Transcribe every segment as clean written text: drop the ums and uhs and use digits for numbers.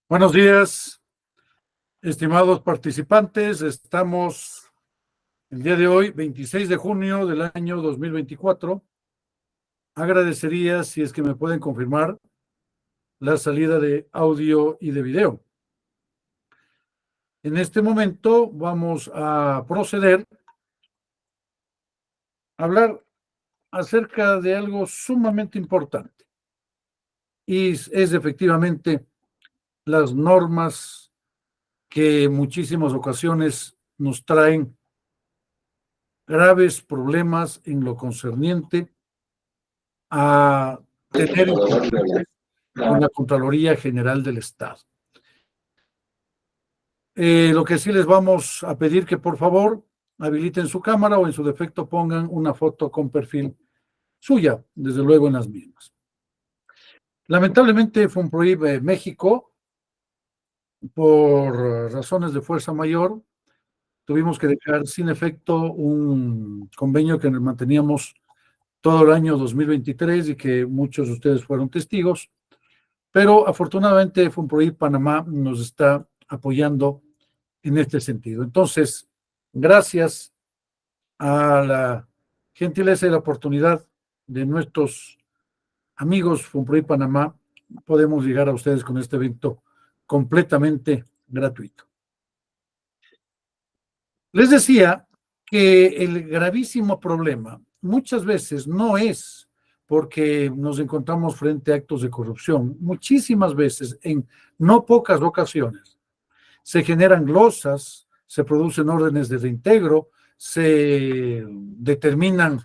Buenos días, estimados participantes. Estamos el día de hoy, 26 de junio del año 2024. Agradecería si es que me pueden confirmar la salida de audio y de video. En este momento vamos a proceder a hablar acerca de algo sumamente importante y es efectivamente las normas que en muchísimas ocasiones nos traen graves problemas en lo concerniente a tener con la Contraloría General del Estado. Lo que sí les vamos a pedir que por favor habiliten su cámara o en su defecto pongan una foto con perfil suya, desde luego en las mismas. Lamentablemente FUNPROIB México, por razones de fuerza mayor, tuvimos que dejar sin efecto un convenio que manteníamos todo el año 2023 y que muchos de ustedes fueron testigos, pero afortunadamente FUNPROIB Panamá nos está apoyando en este sentido. Entonces, gracias a la gentileza y la oportunidad de nuestros amigos FUNPROIB Panamá, podemos llegar a ustedes con este evento completamente gratuito. Les decía que el gravísimo problema muchas veces no es porque nos encontramos frente a actos de corrupción, muchísimas veces, en no pocas ocasiones, se generan glosas, se producen órdenes de reintegro, se determinan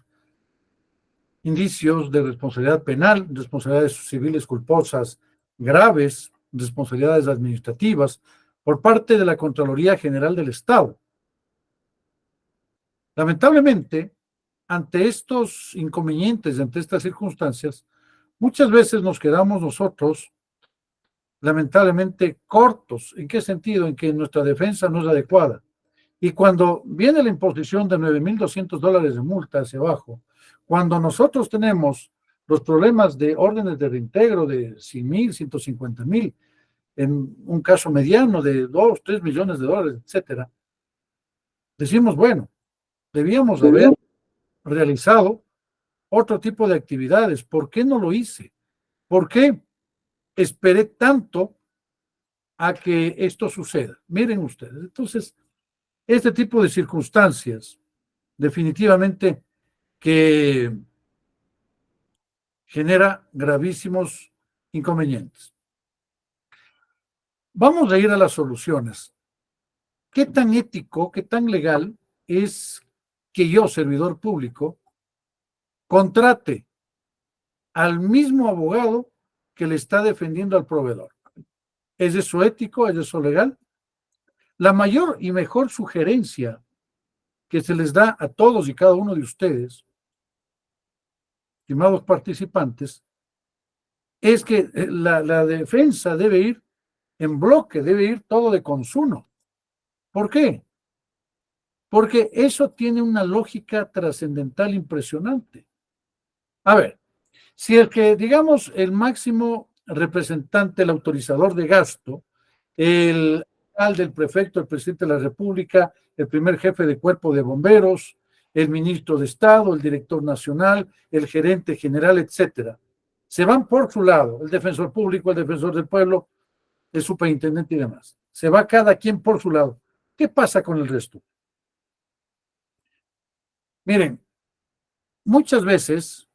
indicios de responsabilidad penal, responsabilidades civiles culposas graves, responsabilidades administrativas por parte de la Contraloría General del Estado. Lamentablemente, ante estos inconvenientes, ante estas circunstancias, muchas veces nos quedamos nosotros lamentablemente cortos. ¿En qué sentido? En que nuestra defensa no es adecuada. Y cuando viene la imposición de $9,200 de multa hacia abajo, cuando nosotros tenemos los problemas de órdenes de reintegro de 100,000, 150,000, en un caso mediano de 2, 3 millones de dólares, etcétera, decimos, bueno, debíamos haber realizado otro tipo de actividades. ¿Por qué no lo hice? ¿Por qué esperé tanto a que esto suceda? Miren ustedes, entonces, este tipo de circunstancias definitivamente que genera gravísimos inconvenientes. Vamos a ir a las soluciones. ¿Qué tan ético, qué tan legal es que yo, servidor público, contrate al mismo abogado que le está defendiendo al proveedor? ¿Es eso ético? ¿Es eso legal? La mayor y mejor sugerencia que se les da a todos y cada uno de ustedes, estimados participantes, es que la defensa debe ir en bloque, debe ir todo de consumo. ¿Por qué? Porque eso tiene una lógica trascendental impresionante. A ver, si el que, digamos, el máximo representante, el autorizador de gasto, el alcalde, el prefecto, el presidente de la República, el primer jefe de cuerpo de bomberos, el ministro de Estado, el director nacional, el gerente general, etcétera, se van por su lado, el defensor público, el defensor del pueblo, el superintendente y demás. Se va cada quien por su lado. ¿Qué pasa con el resto? Miren, muchas veces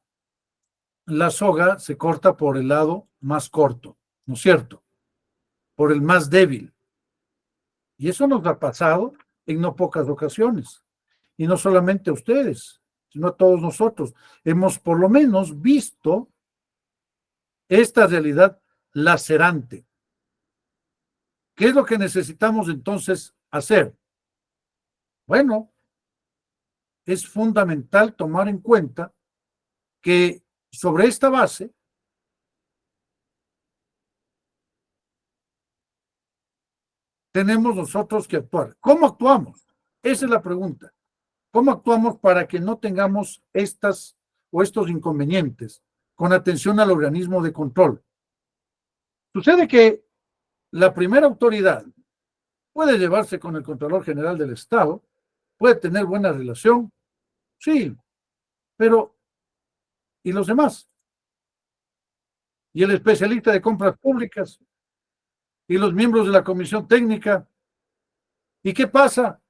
la soga se corta por el lado más corto, ¿no es cierto? Por el más débil. Y eso nos ha pasado en no pocas ocasiones. Y no solamente a ustedes, sino a todos nosotros. Hemos por lo menos visto esta realidad lacerante. ¿Qué es lo que necesitamos entonces hacer? Bueno, es fundamental tomar en cuenta que sobre esta base tenemos nosotros que actuar. ¿Cómo actuamos? Esa es la pregunta. ¿Cómo actuamos para que no tengamos estas o estos inconvenientes con atención al organismo de control? Sucede que la primera autoridad puede llevarse con el Contralor General del Estado, puede tener buena relación, sí, pero ¿y los demás? ¿Y el especialista de compras públicas? ¿Y los miembros de la comisión técnica? ¿Y qué pasa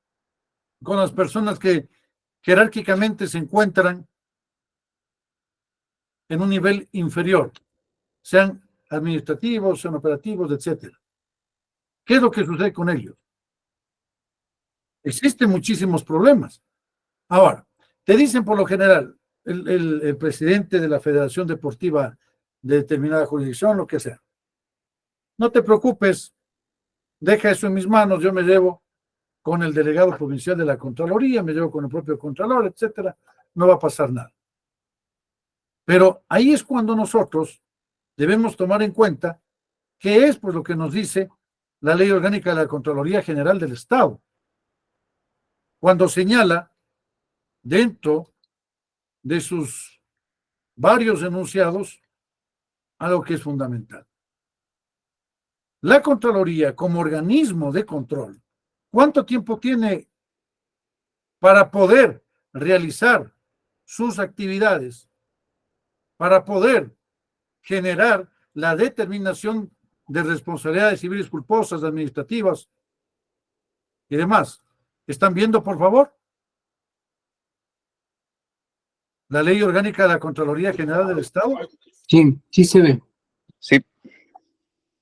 con las personas que jerárquicamente se encuentran en un nivel inferior, sean administrativos, sean operativos, etcétera? ¿Qué es lo que sucede con ellos? Existen muchísimos problemas. Ahora, te dicen por lo general, el presidente de la Federación Deportiva de determinada jurisdicción, lo que sea, no te preocupes, deja eso en mis manos, yo me llevo con el delegado provincial de la Contraloría, me llevo con el propio Contralor, etcétera, no va a pasar nada. Pero ahí es cuando nosotros debemos tomar en cuenta qué es pues lo que nos dice la Ley Orgánica de la Contraloría General del Estado, cuando señala dentro de sus varios enunciados algo que es fundamental. La Contraloría como organismo de control, ¿cuánto tiempo tiene para poder realizar sus actividades, para poder generar la determinación de responsabilidades civiles culposas, administrativas y demás? ¿Están viendo, por favor? La Ley Orgánica de la Contraloría General del Estado. Sí, sí se ve. Sí,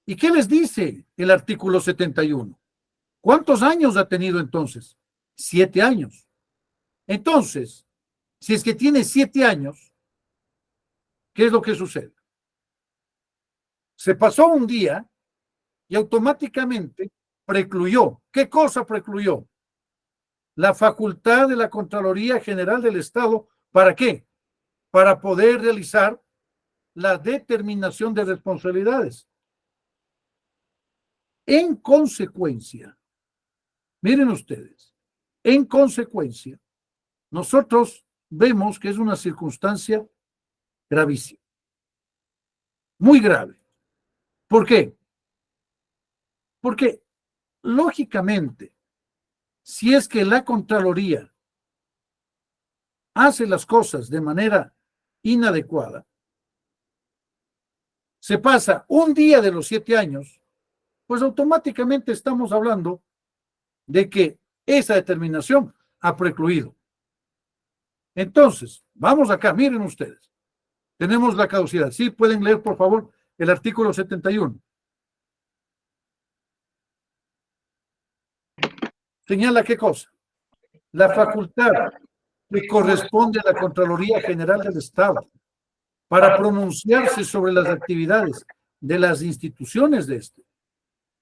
¿Y qué les dice el artículo 71? ¿Cuántos años ha tenido entonces? 7 años. Entonces, si es que tiene 7 años, ¿qué es lo que sucede? Se pasó un día y automáticamente precluyó. ¿Qué cosa precluyó? La facultad de la Contraloría General del Estado. ¿Para qué? Para poder realizar la determinación de responsabilidades. En consecuencia, miren ustedes, en consecuencia, nosotros vemos que es una circunstancia gravísima, muy grave. ¿Por qué? Porque, lógicamente, si es que la Contraloría hace las cosas de manera inadecuada, se pasa un día de los 7 años, pues automáticamente estamos hablando de que esa determinación ha precluido. Entonces, vamos acá, miren ustedes, tenemos la caducidad. Sí, pueden leer, por favor, el artículo 71. Señala qué cosa. La facultad que corresponde a la Contraloría General del Estado para pronunciarse sobre las actividades de las instituciones de este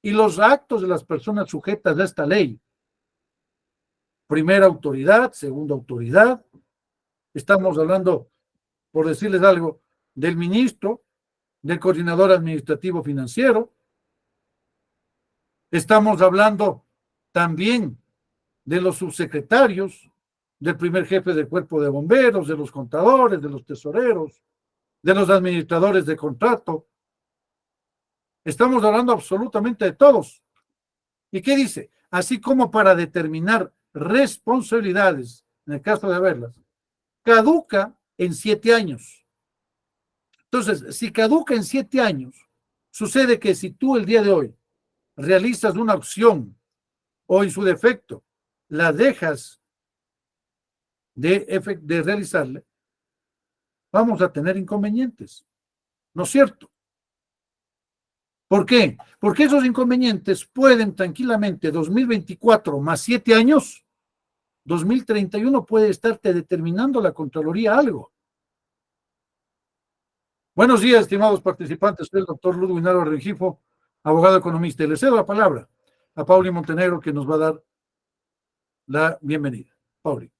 y los actos de las personas sujetas a esta ley. Primera autoridad, segunda autoridad. Estamos hablando, por decirles algo, del ministro, del coordinador administrativo financiero. Estamos hablando también de los subsecretarios, del primer jefe del cuerpo de bomberos, de los contadores, de los tesoreros, de los administradores de contrato. Estamos hablando absolutamente de todos. ¿Y qué dice? Así como para determinar responsabilidades, en el caso de haberlas, caduca en 7 años. Entonces, si caduca en 7 años, sucede que si tú el día de hoy realizas una opción o en su defecto la dejas de realizarle, vamos a tener inconvenientes, ¿no es cierto? ¿Por qué? Porque esos inconvenientes pueden tranquilamente 2024 más 7 años, 2031 puede estarte determinando la Contraloría algo. Buenos días, estimados participantes. Soy el doctor Ludwig Naro Rengifo, abogado economista. Y le cedo la palabra a Pauli Montenegro, que nos va a dar la bienvenida. Pauli.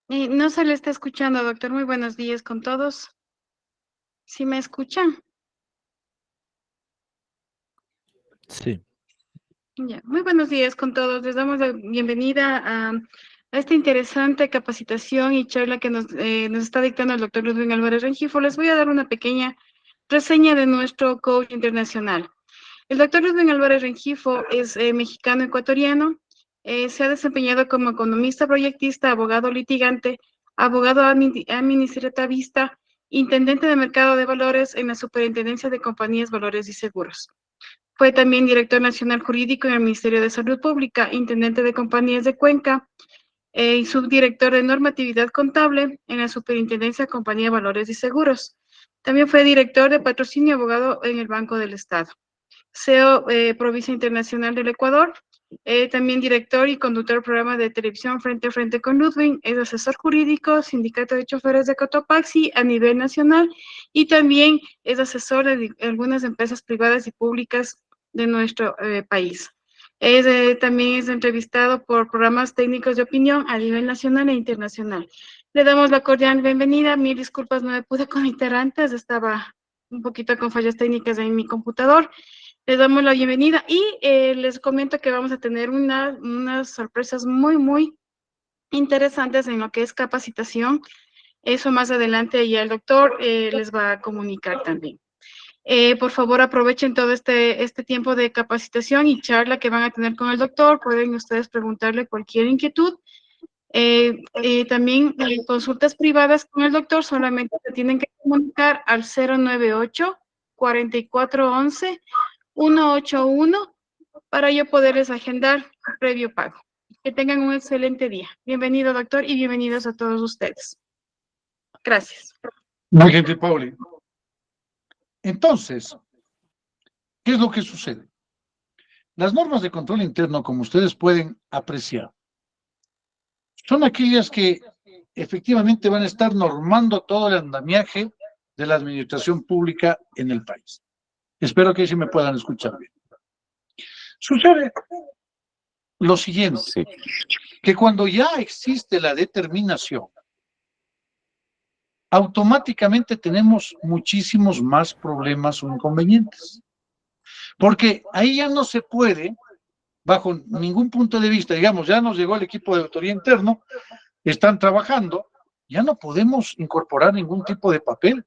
No se le está escuchando, doctor. Muy buenos días con todos. ¿Sí me escuchan? sí. Ya. Muy buenos días con todos. Les damos la bienvenida a esta interesante capacitación y charla que nos está dictando el doctor Ludwig Álvarez Rengifo. Les voy a dar una pequeña reseña de nuestro coach internacional. El doctor Edwin Álvarez Rengifo es mexicano-ecuatoriano. Se ha desempeñado como economista proyectista, abogado litigante, abogado administrativista, intendente de mercado de valores en la Superintendencia de Compañías, Valores y Seguros. Fue también director nacional jurídico en el Ministerio de Salud Pública, intendente de Compañías de Cuenca y subdirector de normatividad contable en la Superintendencia de Compañía, Valores y Seguros. También fue director de patrocinio y abogado en el Banco del Estado. CEO Provincia Internacional del Ecuador, también director y conductor del programa de televisión Frente a Frente con Ludwig, es asesor jurídico, sindicato de choferes de Cotopaxi a nivel nacional y también es asesor de algunas empresas privadas y públicas de nuestro país. También es entrevistado por programas técnicos de opinión a nivel nacional e internacional. Le damos la cordial bienvenida. Mil disculpas, no me pude conectar antes, estaba un poquito con fallas técnicas en mi computador. Les damos la bienvenida y les comento que vamos a tener unas sorpresas muy interesantes en lo que es capacitación. Eso más adelante ya el doctor les va a comunicar también. Por favor, aprovechen todo este tiempo de capacitación y charla que van a tener con el doctor. Pueden ustedes preguntarle cualquier inquietud. También consultas privadas con el doctor solamente se tienen que comunicar al 098-4411-181 para yo poderles agendar previo pago. Que tengan un excelente día. Bienvenido, doctor, y bienvenidos a todos ustedes. Gracias. Muy gentil, Pauli. Entonces, ¿qué es lo que sucede? Las normas de control interno, como ustedes pueden apreciar, son aquellas que efectivamente van a estar normando todo el andamiaje de la administración pública en el país. Espero que sí me puedan escuchar bien. Sucede lo siguiente, Sí. que cuando ya existe la determinación, automáticamente tenemos muchísimos más problemas o inconvenientes. Porque ahí ya no se puede, bajo ningún punto de vista, digamos, ya nos llegó el equipo de auditoría interno, están trabajando, ya no podemos incorporar ningún tipo de papel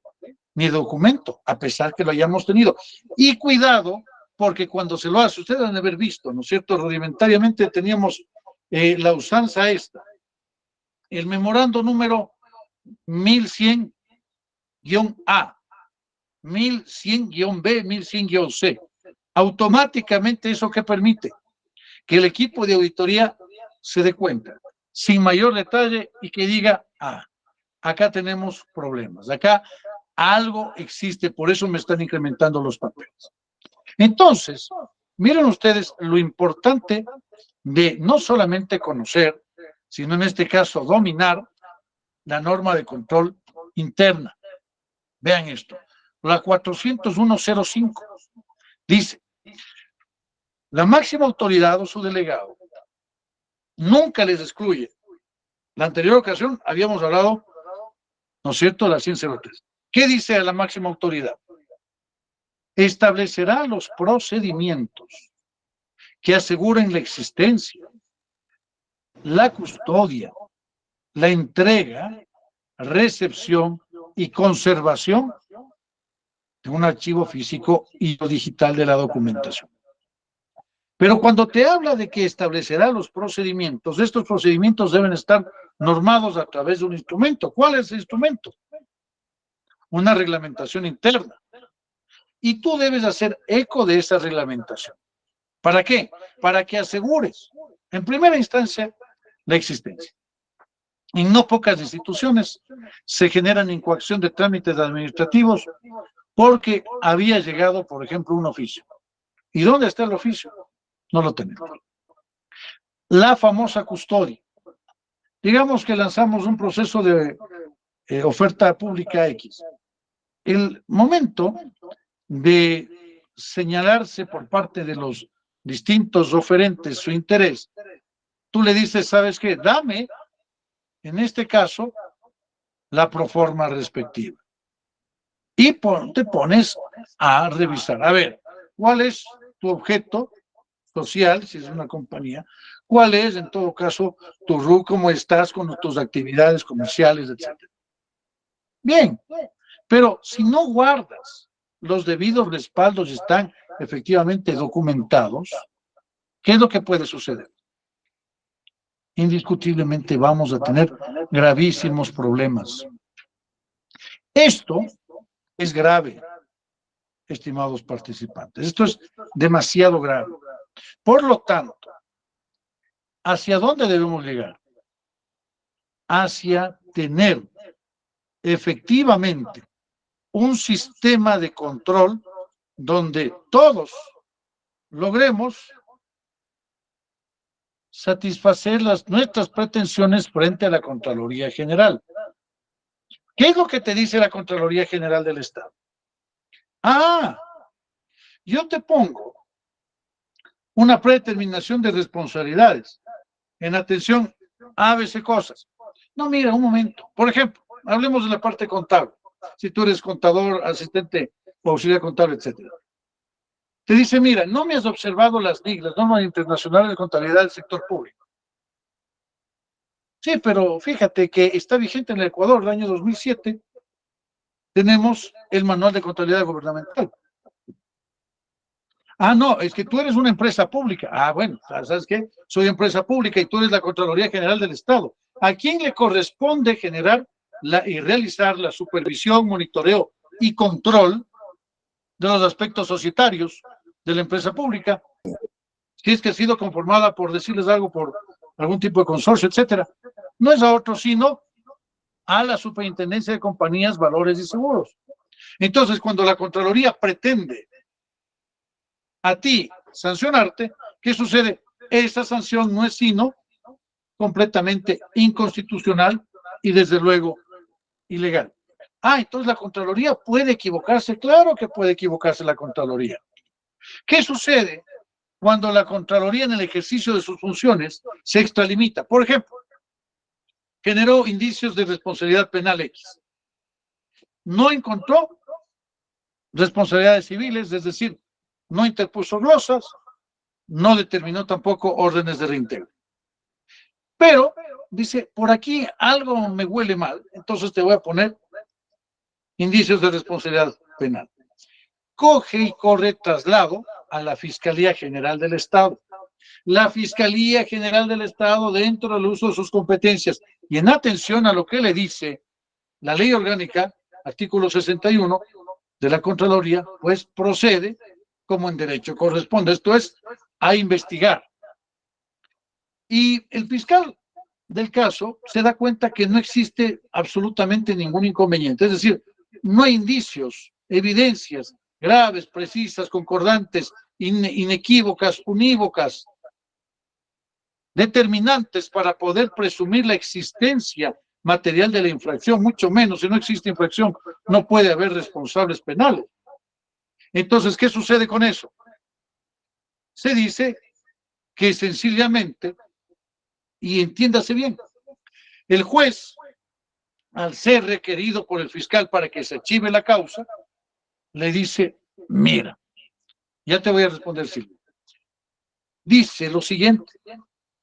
ni documento, a pesar que lo hayamos tenido. Y cuidado, porque cuando se lo hace, ustedes han de haber visto, ¿no es cierto? Rudimentariamente teníamos la usanza esta, el memorando número 1100-A, 1100-B, 1100-C. Automáticamente eso que permite que el equipo de auditoría se dé cuenta, sin mayor detalle, y que diga, acá tenemos problemas, acá algo existe, por eso me están incrementando los papeles. Entonces, miren ustedes lo importante de no solamente conocer, sino en este caso dominar la norma de control interna. Vean esto, la 401.05 dice, la máxima autoridad o su delegado nunca les excluye. La anterior ocasión habíamos hablado, ¿no es cierto?, de la 103. ¿Qué dice la máxima autoridad? Establecerá los procedimientos que aseguren la existencia, la custodia, la entrega, recepción y conservación de un archivo físico y o digital de la documentación. Pero cuando te habla de que establecerá los procedimientos, estos procedimientos deben estar normados a través de un instrumento. ¿Cuál es el instrumento? Una reglamentación interna. Y tú debes hacer eco de esa reglamentación. ¿Para qué? Para que asegures, en primera instancia, la existencia. En no pocas instituciones se generan incoación de trámites administrativos porque había llegado, por ejemplo, un oficio. ¿Y dónde está el oficio? No lo tenemos. La famosa custodia. Digamos que lanzamos un proceso de oferta pública X. El momento de señalarse por parte de los distintos oferentes su interés, tú le dices, ¿sabes qué? Dame, en este caso, la proforma respectiva. Y te pones a revisar. A ver, ¿cuál es tu objeto social, si es una compañía? ¿Cuál es, en todo caso, tu RU, cómo estás con tus actividades comerciales, etcétera? Bien, pero si no guardas los debidos respaldos están efectivamente documentados, ¿qué es lo que puede suceder? Indiscutiblemente vamos a tener gravísimos problemas. Esto es grave, estimados participantes. Esto es demasiado grave. Por lo tanto, ¿hacia dónde debemos llegar? Hacia tener efectivamente un sistema de control donde todos logremos satisfacer nuestras pretensiones frente a la Contraloría General. ¿Qué es lo que te dice la Contraloría General del Estado? Ah, yo te pongo una predeterminación de responsabilidades en atención a ABC cosas. No, mira, un momento. Por ejemplo, hablemos de la parte contable. Si tú eres contador, asistente o auxiliar contable, etcétera. Te dice, mira, no me has observado las NIC, las normas internacionales de contabilidad del sector público. Sí, pero fíjate que está vigente en el Ecuador, el año 2007, tenemos el manual de contabilidad gubernamental. Ah, no, es que tú eres una empresa pública. Ah, bueno, ¿sabes qué? Soy empresa pública y tú eres la Contraloría General del Estado. ¿A quién le corresponde generar y realizar la supervisión, monitoreo y control de los aspectos societarios de la empresa pública? Si es que ha sido conformada, por decirles algo, por algún tipo de consorcio, etcétera. No es a otro, sino a la Superintendencia de Compañías, Valores y Seguros. Entonces, cuando la Contraloría pretende a ti sancionarte, ¿qué sucede? Esa sanción no es sino completamente inconstitucional y desde luego ilegal. Ah, entonces la Contraloría puede equivocarse. Claro que puede equivocarse la Contraloría. ¿Qué sucede cuando la Contraloría en el ejercicio de sus funciones se extralimita? Por ejemplo, generó indicios de responsabilidad penal X. No encontró responsabilidades civiles, es decir, no interpuso glosas, no determinó tampoco órdenes de reintegro. Pero dice, por aquí algo me huele mal, entonces te voy a poner indicios de responsabilidad penal. Coge y corre traslado a la Fiscalía General del Estado. La Fiscalía General del Estado, dentro del uso de sus competencias y en atención a lo que le dice la Ley Orgánica, artículo 61 de la Contraloría, pues procede como en derecho corresponde, esto es, a investigar. Y el fiscal del caso se da cuenta que no existe absolutamente ningún inconveniente, es decir, no hay indicios, evidencias graves, precisas, concordantes, inequívocas, unívocas, determinantes para poder presumir la existencia material de la infracción, mucho menos, si no existe infracción, no puede haber responsables penales. Entonces, ¿qué sucede con eso? Se dice que sencillamente, y entiéndase bien, el juez, al ser requerido por el fiscal para que se archive la causa, le dice, mira, ya te voy a responder, Silvia. Dice lo siguiente,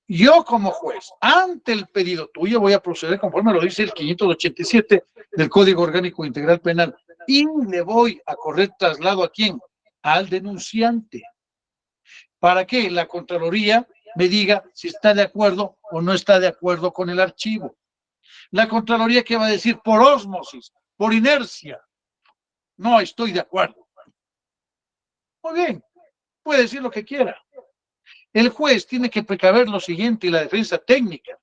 yo como juez, ante el pedido tuyo, voy a proceder conforme lo dice el 587 del Código Orgánico Integral Penal y le voy a correr traslado ¿a quién? Al denunciante. ¿Para que la Contraloría me diga si está de acuerdo o no está de acuerdo con el archivo? La Contraloría, ¿qué va a decir? Por ósmosis, por inercia. No estoy de acuerdo. Muy bien, puede decir lo que quiera. El juez tiene que precaver lo siguiente y la defensa técnica,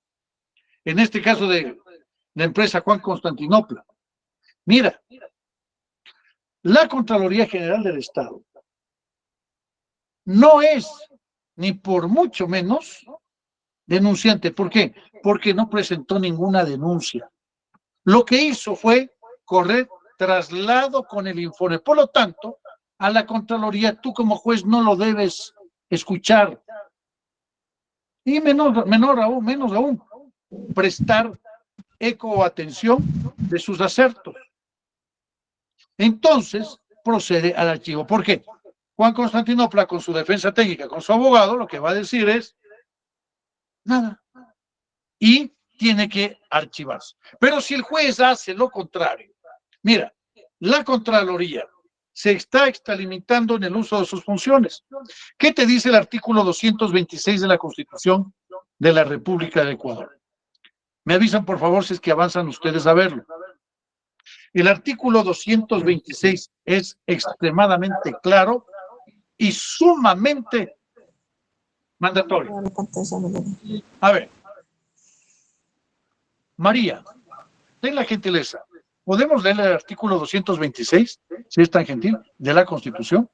en este caso de la empresa Juan Constantinopla. Mira, la Contraloría General del Estado no es ni por mucho menos denunciante. ¿Por qué? Porque no presentó ninguna denuncia. Lo que hizo fue correr traslado con el informe. Por lo tanto, a la Contraloría tú como juez no lo debes escuchar. Y menos aún, prestar eco o atención de sus acertos. Entonces, procede al archivo. ¿Por qué? Juan Constantinopla, con su defensa técnica, con su abogado, lo que va a decir es nada. Y tiene que archivarse. Pero si el juez hace lo contrario, mira, la Contraloría se está extralimitando en el uso de sus funciones. ¿Qué te dice el artículo 226 de la Constitución de la República de Ecuador? Me avisan, por favor, si es que avanzan ustedes a verlo. El artículo 226 es extremadamente claro y sumamente mandatorio. A ver, María, ten la gentileza. ¿Podemos leer el artículo 226, si es tan gentil, de la Constitución?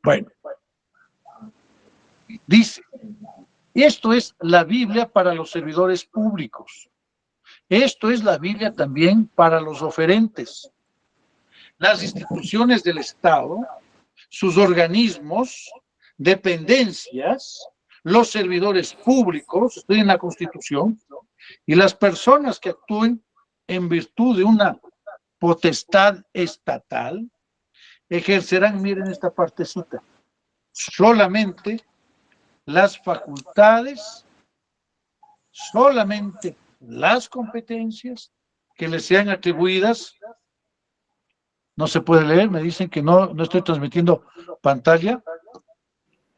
Bueno, dice, esto es la Biblia para los servidores públicos. Esto es la Biblia también para los oferentes. Las instituciones del Estado, sus organismos, dependencias, los servidores públicos, estoy en la Constitución, y las personas que actúen en virtud de una potestad estatal, ejercerán, miren esta partecita, solamente las facultades, solamente las competencias que les sean atribuidas. No se puede leer, me dicen que no estoy transmitiendo pantalla.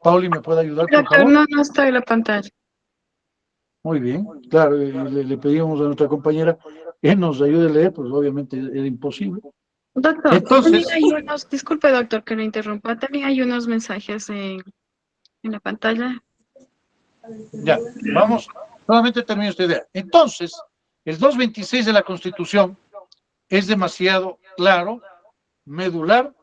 Pauli, ¿me puede ayudar, por Doctor, favor? no está en la pantalla. Muy bien, claro, le pedimos a nuestra compañera que nos ayude a leer, pues obviamente era imposible. Doctor, Entonces, también hay unos, disculpe doctor que lo interrumpa, también hay unos mensajes en la pantalla. ya, vamos, solamente termino esta idea. Entonces, el 226 de la Constitución es demasiado claro, medular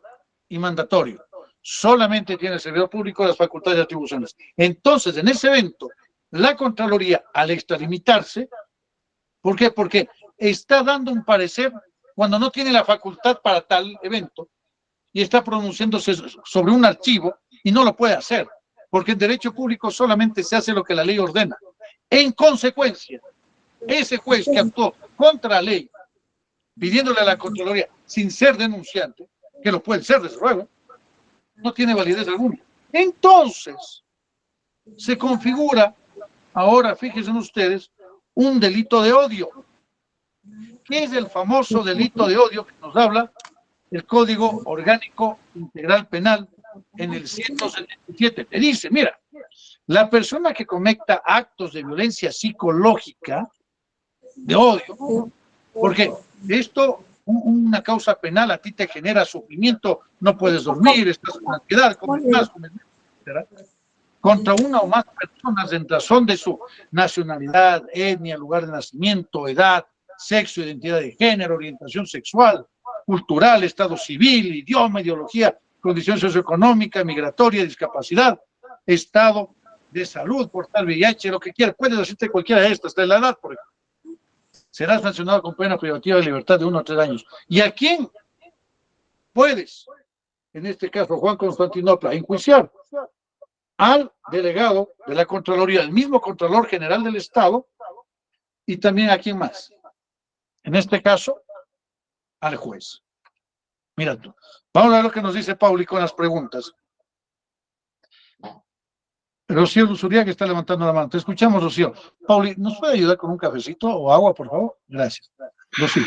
y mandatorio. Solamente tiene el servidor público las facultades y atribuciones. Entonces, en ese evento, la Contraloría, al extralimitarse, ¿por qué? Porque está dando un parecer cuando no tiene la facultad para tal evento y está pronunciándose sobre un archivo y no lo puede hacer, porque en derecho público solamente se hace lo que la ley ordena. En consecuencia, ese juez que actuó contra la ley, pidiéndole a la Contraloría, sin ser denunciante, que lo puede ser desde luego, no tiene validez alguna. Entonces, se configura, ahora fíjense ustedes, un delito de odio. ¿Qué es el famoso delito de odio que nos habla el Código Orgánico Integral Penal en el 177? Te dice, mira, la persona que cometa actos de violencia psicológica, de odio, porque esto, una causa penal a ti te genera sufrimiento, no puedes dormir, estás con ansiedad, comes más, etc., contra una o más personas en razón de su nacionalidad, etnia, lugar de nacimiento, edad, sexo, identidad de género, orientación sexual, cultural, estado civil, idioma, ideología, condición socioeconómica, migratoria, discapacidad, estado de salud, portal VIH, lo que quieras, puedes decirte cualquiera de estas, de la edad, por ejemplo. Serás sancionado con pena privativa de libertad de 1 a 3 años. ¿Y a quién puedes, en este caso Juan Constantinopla, enjuiciar? Al delegado de la Contraloría, el mismo Contralor General del Estado, y también a quién más. En este caso, al juez. Mira tú. Vamos a ver lo que nos dice Pauli con las preguntas. Rocío Luzuriaga está levantando la mano. Te escuchamos, Rocío. Pauli, ¿nos puede ayudar con un cafecito o agua, por favor? Gracias. Rocío.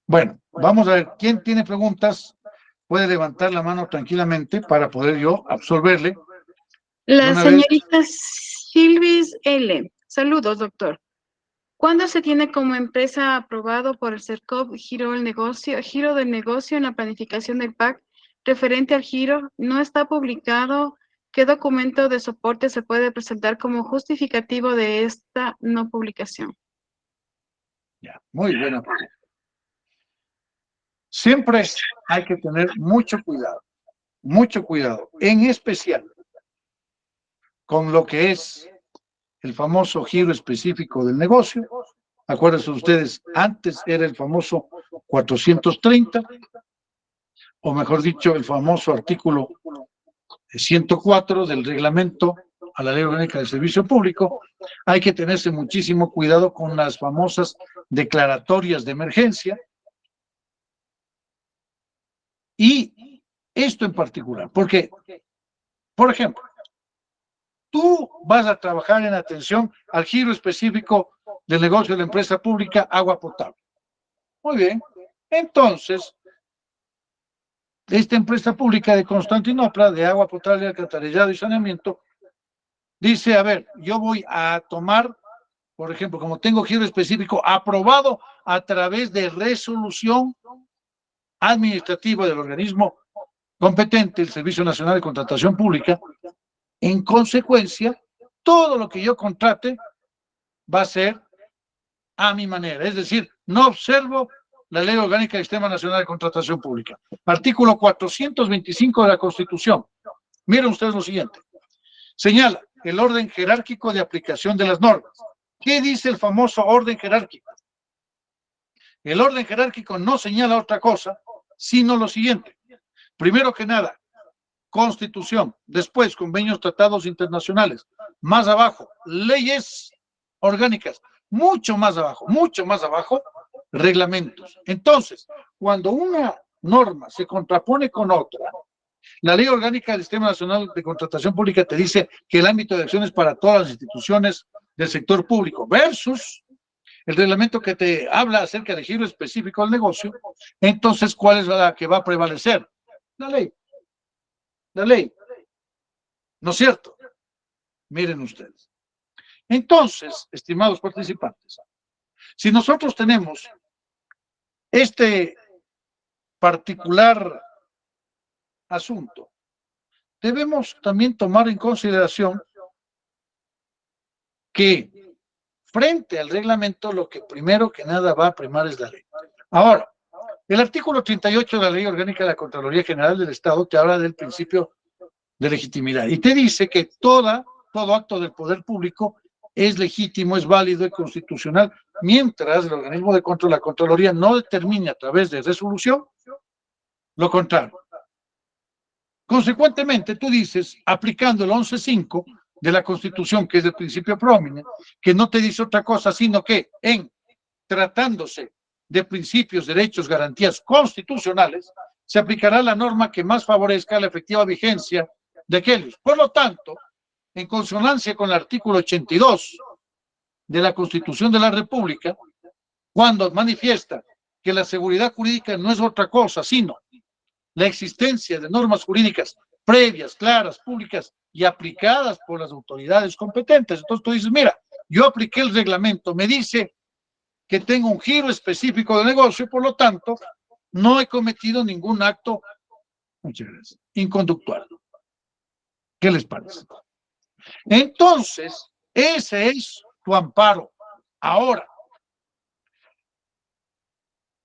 Bueno, vamos a ver. ¿Quién tiene preguntas? Puede levantar la mano tranquilamente para poder yo absolverle. La señorita Silvis L. Saludos, doctor. ¿Cuándo se tiene como empresa aprobado por el CERCOP giro del negocio en la planificación del PAC referente al giro? ¿No está publicado? ¿Qué documento de soporte se puede presentar como justificativo de esta no publicación? Ya, muy buena pregunta. Siempre hay que tener mucho cuidado, en especial con lo que es el famoso giro específico del negocio. Acuérdense ustedes, antes era el famoso 430, o mejor dicho, el famoso artículo 104 del reglamento a la Ley Orgánica del Servicio Público. Hay que tenerse muchísimo cuidado con las famosas declaratorias de emergencia. Y esto en particular, porque, por ejemplo, tú vas a trabajar en atención al giro específico del negocio de la empresa pública agua potable. Muy bien. Entonces, esta empresa pública de Constantinopla, de agua potable, alcantarillado y saneamiento, dice, a ver, yo voy a tomar, por ejemplo, como tengo giro específico aprobado a través de resolución administrativa del organismo competente, el Servicio Nacional de Contratación Pública, en consecuencia, todo lo que yo contrate va a ser a mi manera, es decir, no observo la Ley Orgánica del Sistema Nacional de Contratación Pública. Artículo 425 de la Constitución. Miren ustedes lo siguiente. Señala el orden jerárquico de aplicación de las normas. ¿Qué dice el famoso orden jerárquico? El orden jerárquico no señala otra cosa, sino lo siguiente. Primero que nada, Constitución, después convenios, tratados internacionales, más abajo, leyes orgánicas, mucho más abajo, reglamentos. Entonces, cuando una norma se contrapone con otra, la Ley Orgánica del Sistema Nacional de Contratación Pública te dice que el ámbito de acción es para todas las instituciones del sector público, versus el reglamento que te habla acerca del giro específico del negocio. Entonces, ¿cuál es la que va a prevalecer? La ley. La ley. ¿No es cierto? Miren ustedes. Entonces, estimados participantes, si nosotros tenemos este particular asunto, debemos también tomar en consideración que frente al reglamento lo que primero que nada va a primar es la ley. Ahora, el artículo 38 de la Ley Orgánica de la Contraloría General del Estado te habla del principio de legitimidad y te dice que todo acto del poder público es legítimo, es válido y constitucional, mientras el organismo de control, la Contraloría, no determine a través de resolución lo contrario. Consecuentemente, tú dices, aplicando el 11.5 de la Constitución, que es el principio prómine, que no te dice otra cosa, sino que en tratándose de principios, derechos, garantías constitucionales, se aplicará la norma que más favorezca la efectiva vigencia de aquellos. Por lo tanto, en consonancia con el artículo 82 de la Constitución de la República, cuando manifiesta que la seguridad jurídica no es otra cosa, sino la existencia de normas jurídicas previas, claras, públicas y aplicadas por las autoridades competentes. Entonces tú dices, mira, yo apliqué el reglamento, me dice que tengo un giro específico de negocio y por lo tanto no he cometido ningún acto inconductual. ¿Qué les parece? Entonces, ese es tu amparo. Ahora,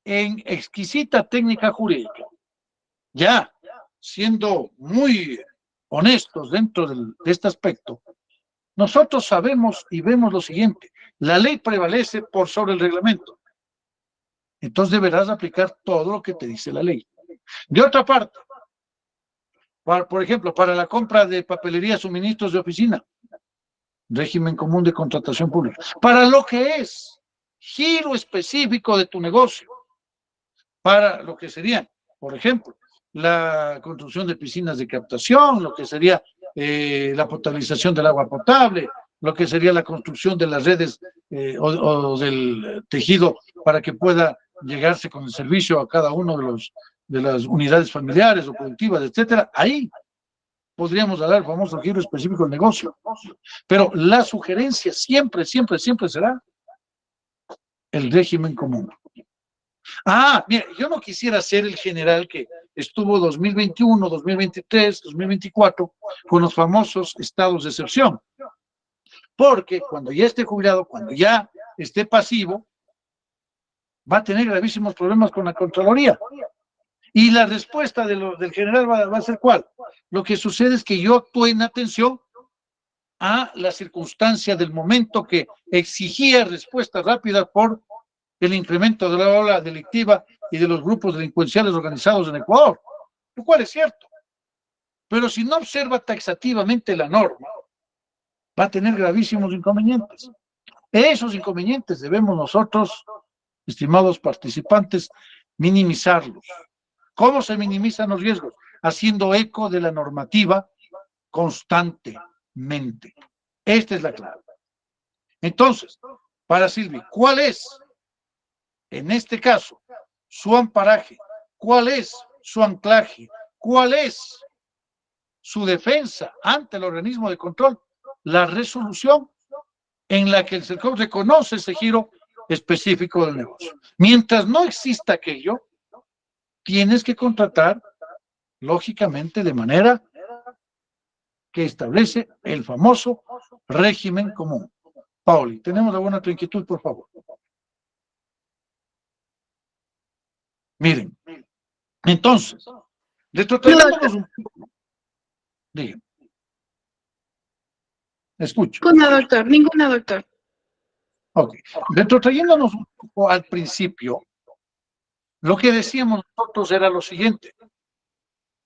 en exquisita técnica jurídica, ya siendo muy honestos dentro de este aspecto, nosotros sabemos y vemos lo siguiente: la ley prevalece por sobre el reglamento. Entonces deberás aplicar todo lo que te dice la ley. De otra parte, por ejemplo, para la compra de papelería, suministros de oficina, régimen común de contratación pública, para lo que es giro específico de tu negocio, para lo que serían, por ejemplo, la construcción de piscinas de captación, lo que sería la potabilización del agua potable, lo que sería la construcción de las redes o del tejido para que pueda llegarse con el servicio a cada uno de las unidades familiares o productivas, etcétera. Ahí podríamos hablar del famoso giro específico del negocio. Pero la sugerencia siempre será el régimen común. Mira, yo no quisiera ser el general que estuvo 2021, 2023, 2024 con los famosos estados de excepción. Porque cuando ya esté jubilado, cuando ya esté pasivo, va a tener gravísimos problemas con la Contraloría. Y la respuesta del general va a ser ¿cuál? Lo que sucede es que yo actúe en atención a la circunstancia del momento que exigía respuestas rápidas por el incremento de la ola delictiva y de los grupos delincuenciales organizados en Ecuador, lo cual es cierto. Pero si no observa taxativamente la norma, va a tener gravísimos inconvenientes. Esos inconvenientes debemos nosotros, estimados participantes, minimizarlos. ¿Cómo se minimizan los riesgos? Haciendo eco de la normativa constante, mente. Esta es la clave. Entonces, para Silvi, ¿cuál es, en este caso, su amparaje? ¿Cuál es su anclaje? ¿Cuál es su defensa ante el organismo de control? La resolución en la que el CERCOP reconoce ese giro específico del negocio. Mientras no exista aquello, tienes que contratar, lógicamente, de manera que establece el famoso régimen común. Pauli, tenemos alguna otra inquietud, por favor. Miren, entonces, retrotrayéndonos un poco. Díganme. Escucho. Ninguna, doctor. Ok. Retrotrayéndonos un poco al principio, lo que decíamos nosotros era lo siguiente.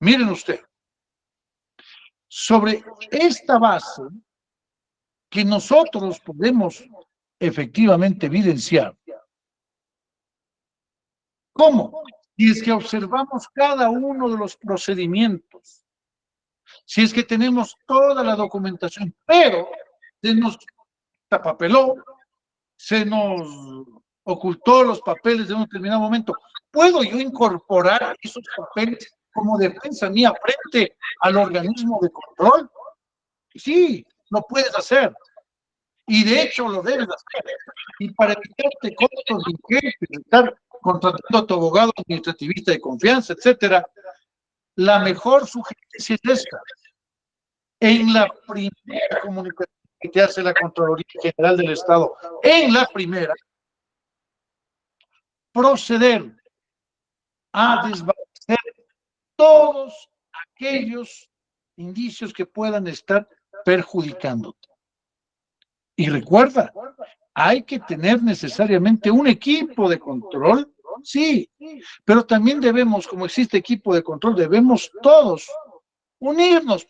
Miren usted, sobre esta base que nosotros podemos efectivamente evidenciar. ¿Cómo? Si es que observamos cada uno de los procedimientos, si es que tenemos toda la documentación, pero se nos tapapeló, se nos ocultó los papeles de un determinado momento, ¿puedo yo incorporar esos papeles como defensa mía frente al organismo de control? Sí, lo puedes hacer. Y de hecho lo debes hacer. Y para evitarte costos ingentes, estar contratando a tu abogado administrativista de confianza, etcétera, la mejor sugerencia es esta. En la primera comunicación que te hace la Contraloría General del Estado, en la primera, proceder a desvanecer todos aquellos indicios que puedan estar perjudicándote. Y recuerda, hay que tener necesariamente un equipo de control, sí, pero también debemos, como existe equipo de control, debemos todos unirnos,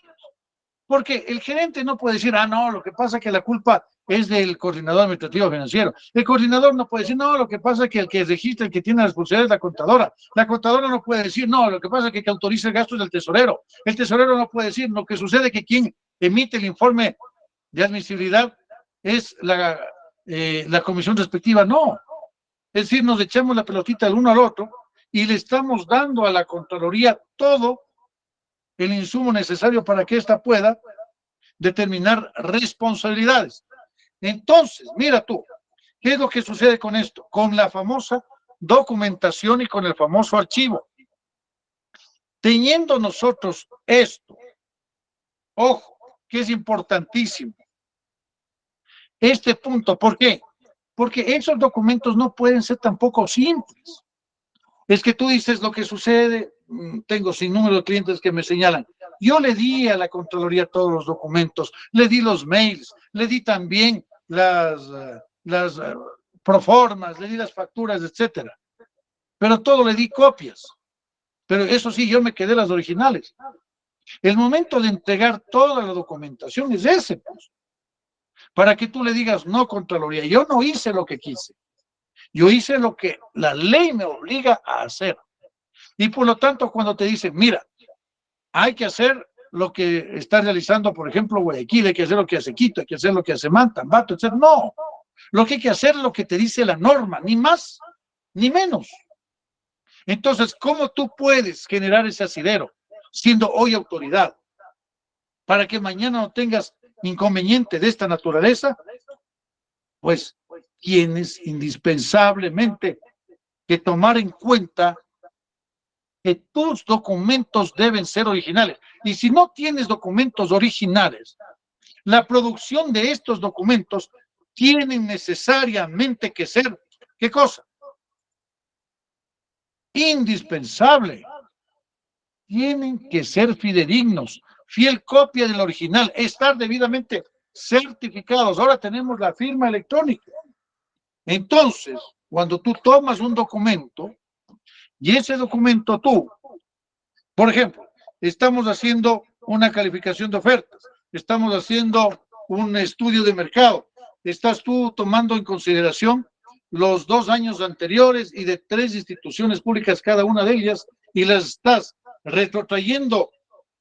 porque el gerente no puede decir, no, lo que pasa es que la culpa es del coordinador administrativo financiero. El coordinador no puede decir, no, lo que pasa es que el que registra, el que tiene la responsabilidad es la contadora. La contadora no puede decir, no, lo que pasa es que el que autoriza el gasto es el tesorero. El tesorero no puede decir, lo que sucede es que quien emite el informe de admisibilidad es la comisión respectiva. No. Es decir, nos echamos la pelotita el uno al otro y le estamos dando a la Contraloría todo el insumo necesario para que ésta pueda determinar responsabilidades. Entonces, mira tú, ¿qué es lo que sucede con esto? Con la famosa documentación y con el famoso archivo. Teniendo nosotros esto, ojo, que es importantísimo, este punto, ¿por qué? Porque esos documentos no pueden ser tampoco simples. Es que tú dices lo que sucede, tengo sin número de clientes que me señalan. Yo le di a la Contraloría todos los documentos, le di los mails, le di también las proformas, le di las facturas, etcétera. Pero todo le di copias. Pero eso sí, yo me quedé las originales. El momento de entregar toda la documentación es ese, pues. Para que tú le digas, no, Contraloría, yo no hice lo que quise. Yo hice lo que la ley me obliga a hacer. Y por lo tanto, cuando te dicen, mira, hay que hacer lo que está realizando, por ejemplo, Guayaquil, hay que hacer lo que hace Quito, hay que hacer lo que hace Manta, Ambato, etc. No, lo que hay que hacer es lo que te dice la norma, ni más, ni menos. Entonces, ¿cómo tú puedes generar ese asidero, siendo hoy autoridad, para que mañana no tengas inconveniente de esta naturaleza? Pues tienes indispensablemente que tomar en cuenta que tus documentos deben ser originales. Y si no tienes documentos originales, la producción de estos documentos tienen necesariamente que ser, ¿qué cosa? Indispensable. Tienen que ser fidedignos, fiel copia del original, estar debidamente certificados. Ahora tenemos la firma electrónica. Entonces, cuando tú tomas un documento y ese documento tú, por ejemplo, estamos haciendo una calificación de ofertas, estamos haciendo un estudio de mercado, estás tú tomando en consideración los 2 años anteriores y de 3 instituciones públicas cada una de ellas y las estás retrotrayendo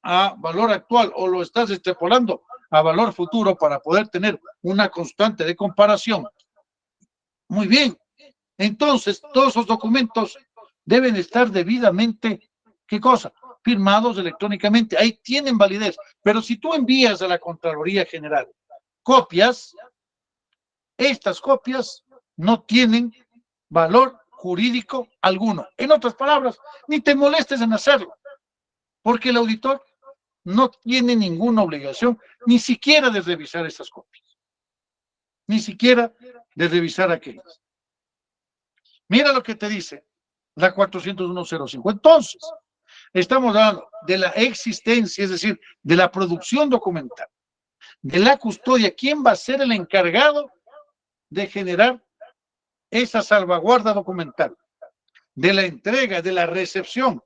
a valor actual o lo estás extrapolando a valor futuro para poder tener una constante de comparación. Muy bien. Entonces, todos esos documentos deben estar debidamente, ¿qué cosa? Firmados electrónicamente. Ahí tienen validez. Pero si tú envías a la Contraloría General copias, estas copias no tienen valor jurídico alguno. En otras palabras, ni te molestes en hacerlo, porque el auditor no tiene ninguna obligación, ni siquiera de revisar esas copias, ni siquiera de revisar aquellas. Mira lo que te dice la 401.05. Entonces, estamos hablando de la existencia, es decir, de la producción documental, de la custodia. ¿Quién va a ser el encargado de generar esa salvaguarda documental? De la entrega, de la recepción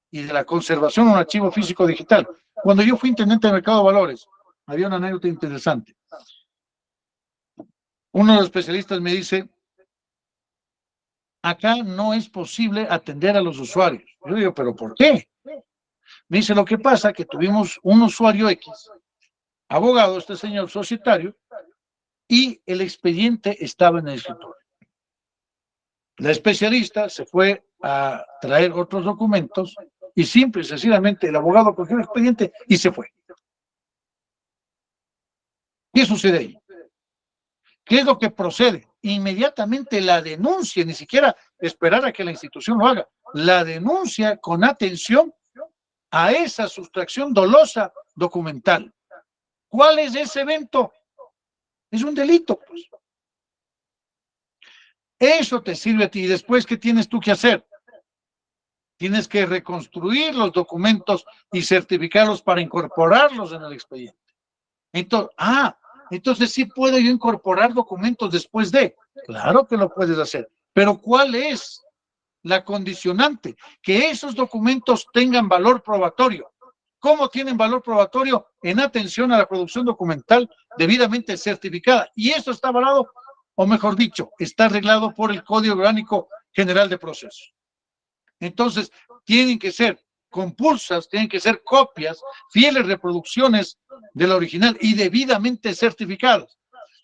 y de la conservación de un archivo físico digital. Cuando yo fui intendente de Mercado de Valores, había una anécdota interesante. Uno de los especialistas me dice, acá no es posible atender a los usuarios. Yo digo, ¿pero por qué? Me dice, lo que pasa es que tuvimos un usuario X, abogado, este señor societario, y el expediente estaba en el escritorio. La especialista se fue a traer otros documentos y simple y sencillamente el abogado cogió el expediente y se fue. ¿Qué sucede ahí? ¿Qué es lo que procede? Inmediatamente la denuncia, ni siquiera esperar a que la institución lo haga, la denuncia con atención a esa sustracción dolosa documental. ¿Cuál es ese evento? Es un delito, pues. Eso te sirve a ti. ¿Y después qué tienes tú que hacer? Tienes que reconstruir los documentos y certificarlos para incorporarlos en el expediente. Entonces sí puedo yo incorporar documentos después de. Claro que lo puedes hacer. Pero ¿cuál es la condicionante? Que esos documentos tengan valor probatorio. ¿Cómo tienen valor probatorio? En atención a la producción documental debidamente certificada. Y eso está avalado, o mejor dicho, está arreglado por el Código Orgánico General de Procesos. Entonces, tienen que ser compulsas, tienen que ser copias, fieles reproducciones de la original y debidamente certificadas.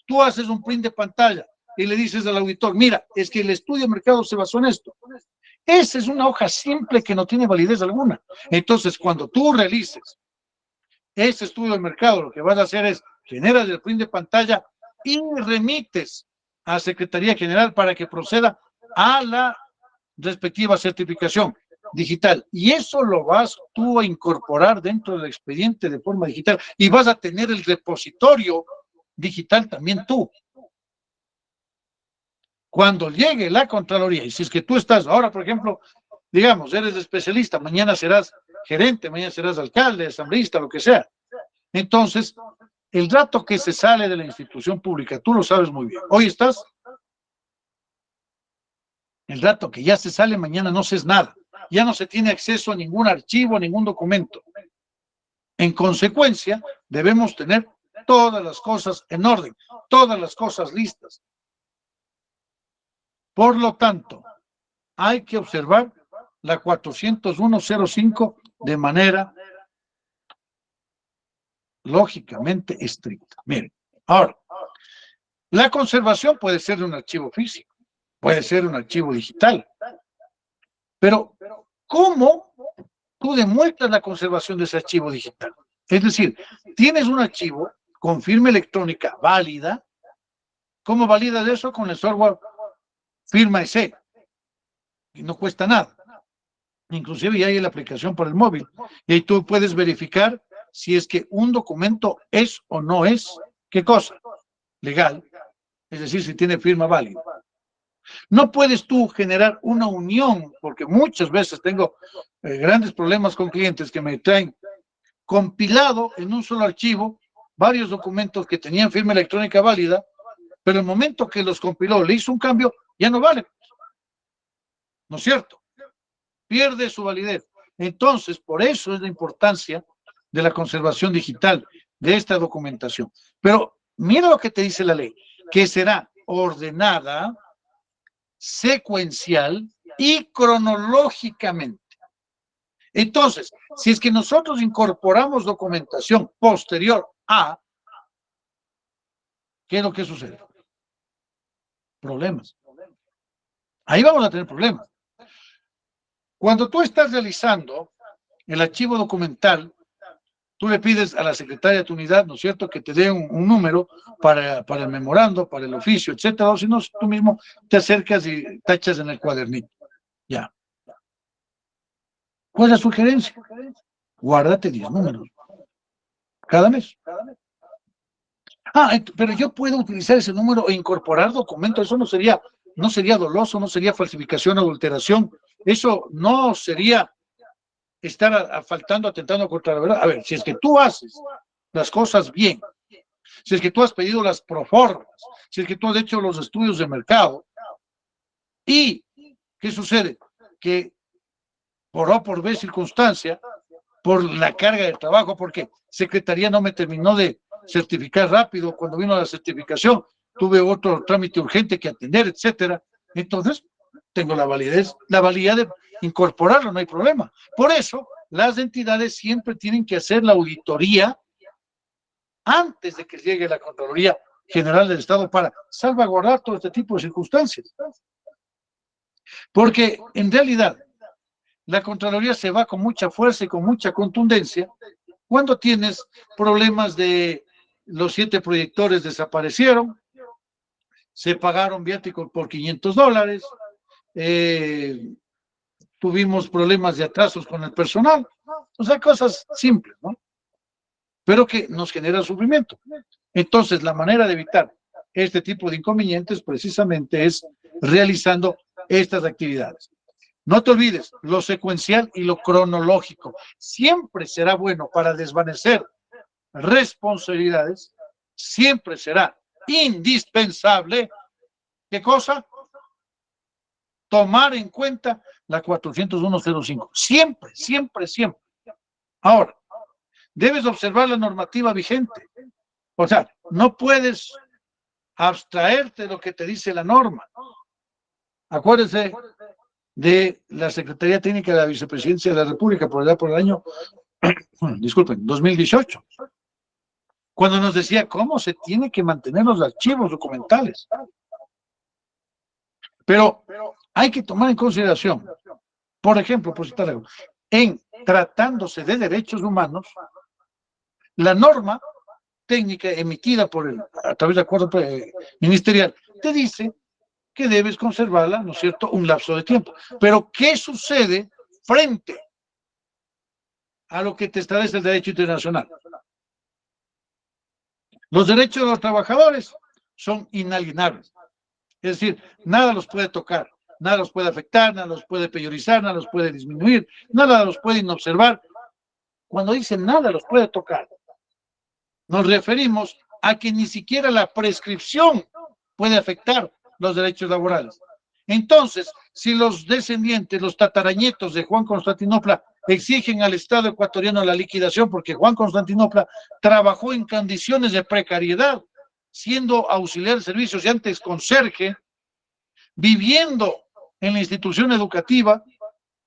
Tú haces un print de pantalla y le dices al auditor, mira, es que el estudio de mercado se basó en esto. Esa es una hoja simple que no tiene validez alguna. Entonces, cuando tú realices ese estudio de mercado, lo que vas a hacer es generar el print de pantalla y remites a Secretaría General para que proceda a la respectiva certificación digital. Y eso lo vas tú a incorporar dentro del expediente de forma digital y vas a tener el repositorio digital también tú. Cuando llegue la Contraloría, y si es que tú estás ahora, por ejemplo, digamos, eres especialista, mañana serás gerente, mañana serás alcalde, asambleísta, lo que sea. Entonces, el rato que se sale de la institución pública, tú lo sabes muy bien. Hoy estás, el rato que ya se sale, mañana no se es nada. Ya no se tiene acceso a ningún archivo, a ningún documento. En consecuencia, debemos tener todas las cosas en orden, todas las cosas listas. Por lo tanto, hay que observar la 401.05 de manera lógicamente estricta. Miren, ahora, la conservación puede ser de un archivo físico, puede ser un archivo digital, pero ¿cómo tú demuestras la conservación de ese archivo digital? Es decir, tienes un archivo con firma electrónica válida. ¿Cómo validas eso? Con el software Firma EC. Y no cuesta nada. Inclusive ya hay la aplicación para el móvil. Y ahí tú puedes verificar si es que un documento es o no es, ¿qué cosa? Legal. Es decir, si tiene firma válida. No puedes tú generar una unión, porque muchas veces tengo grandes problemas con clientes que me traen compilado en un solo archivo varios documentos que tenían firma electrónica válida, pero el momento que los compiló, le hizo un cambio, ya no vale. ¿No es cierto? Pierde su validez. Entonces, por eso es la importancia de la conservación digital de esta documentación. Pero mira lo que te dice la ley, que será ordenada, secuencial y cronológicamente. Entonces, si es que nosotros incorporamos documentación posterior a, ¿qué es lo que sucede? Problemas. Ahí vamos a tener problemas. Cuando tú estás realizando el archivo documental, tú le pides a la secretaria de tu unidad, ¿no es cierto?, que te dé un número para el memorando, para el oficio, etcétera, o si no, tú mismo te acercas y tachas en el cuadernito. Ya. ¿Cuál es la sugerencia? Guárdate 10 números cada mes. Pero yo puedo utilizar ese número e incorporar documentos. Eso no sería doloso, no sería falsificación o adulteración. Eso no sería estar faltando, atentando contra la verdad. A ver, si es que tú haces las cosas bien, si es que tú has pedido las proformas, si es que tú has hecho los estudios de mercado, y ¿qué sucede? Que por O por B circunstancia, por la carga de trabajo, porque Secretaría no me terminó de certificar rápido, cuando vino la certificación, tuve otro trámite urgente que atender, etcétera. Entonces, tengo la validez de incorporarlo, no hay problema. Por eso, las entidades siempre tienen que hacer la auditoría antes de que llegue la Contraloría General del Estado para salvaguardar todo este tipo de circunstancias. Porque, en realidad, la Contraloría se va con mucha fuerza y con mucha contundencia cuando tienes problemas de los 7 proyectores desaparecieron, se pagaron viáticos por $500, tuvimos problemas de atrasos con el personal, o sea, cosas simples, ¿no? Pero que nos generan sufrimiento. Entonces, la manera de evitar este tipo de inconvenientes precisamente es realizando estas actividades. No te olvides, lo secuencial y lo cronológico siempre será bueno para desvanecer responsabilidades, siempre será indispensable, ¿qué cosa? Tomar en cuenta la 401.05. Siempre, siempre, siempre. Ahora, debes observar la normativa vigente. O sea, no puedes abstraerte de lo que te dice la norma. Acuérdese de la Secretaría Técnica de la Vicepresidencia de la República por allá por el año, disculpen, 2018, cuando nos decía cómo se tiene que mantener los archivos documentales. Pero hay que tomar en consideración, por ejemplo, por citar algo, en tratándose de derechos humanos, la norma técnica emitida a través de acuerdo ministerial te dice que debes conservarla, ¿no es cierto?, un lapso de tiempo. Pero, ¿qué sucede frente a lo que te establece el derecho internacional? Los derechos de los trabajadores son inalienables. Es decir, nada los puede tocar, nada los puede afectar, nada los puede peyorizar, nada los puede disminuir, nada los puede inobservar. Cuando dicen nada los puede tocar, nos referimos a que ni siquiera la prescripción puede afectar los derechos laborales. Entonces, si los descendientes, los tataranietos de Juan Constantinopla exigen al Estado ecuatoriano la liquidación porque Juan Constantinopla trabajó en condiciones de precariedad, siendo auxiliar de servicios y antes conserje, viviendo en la institución educativa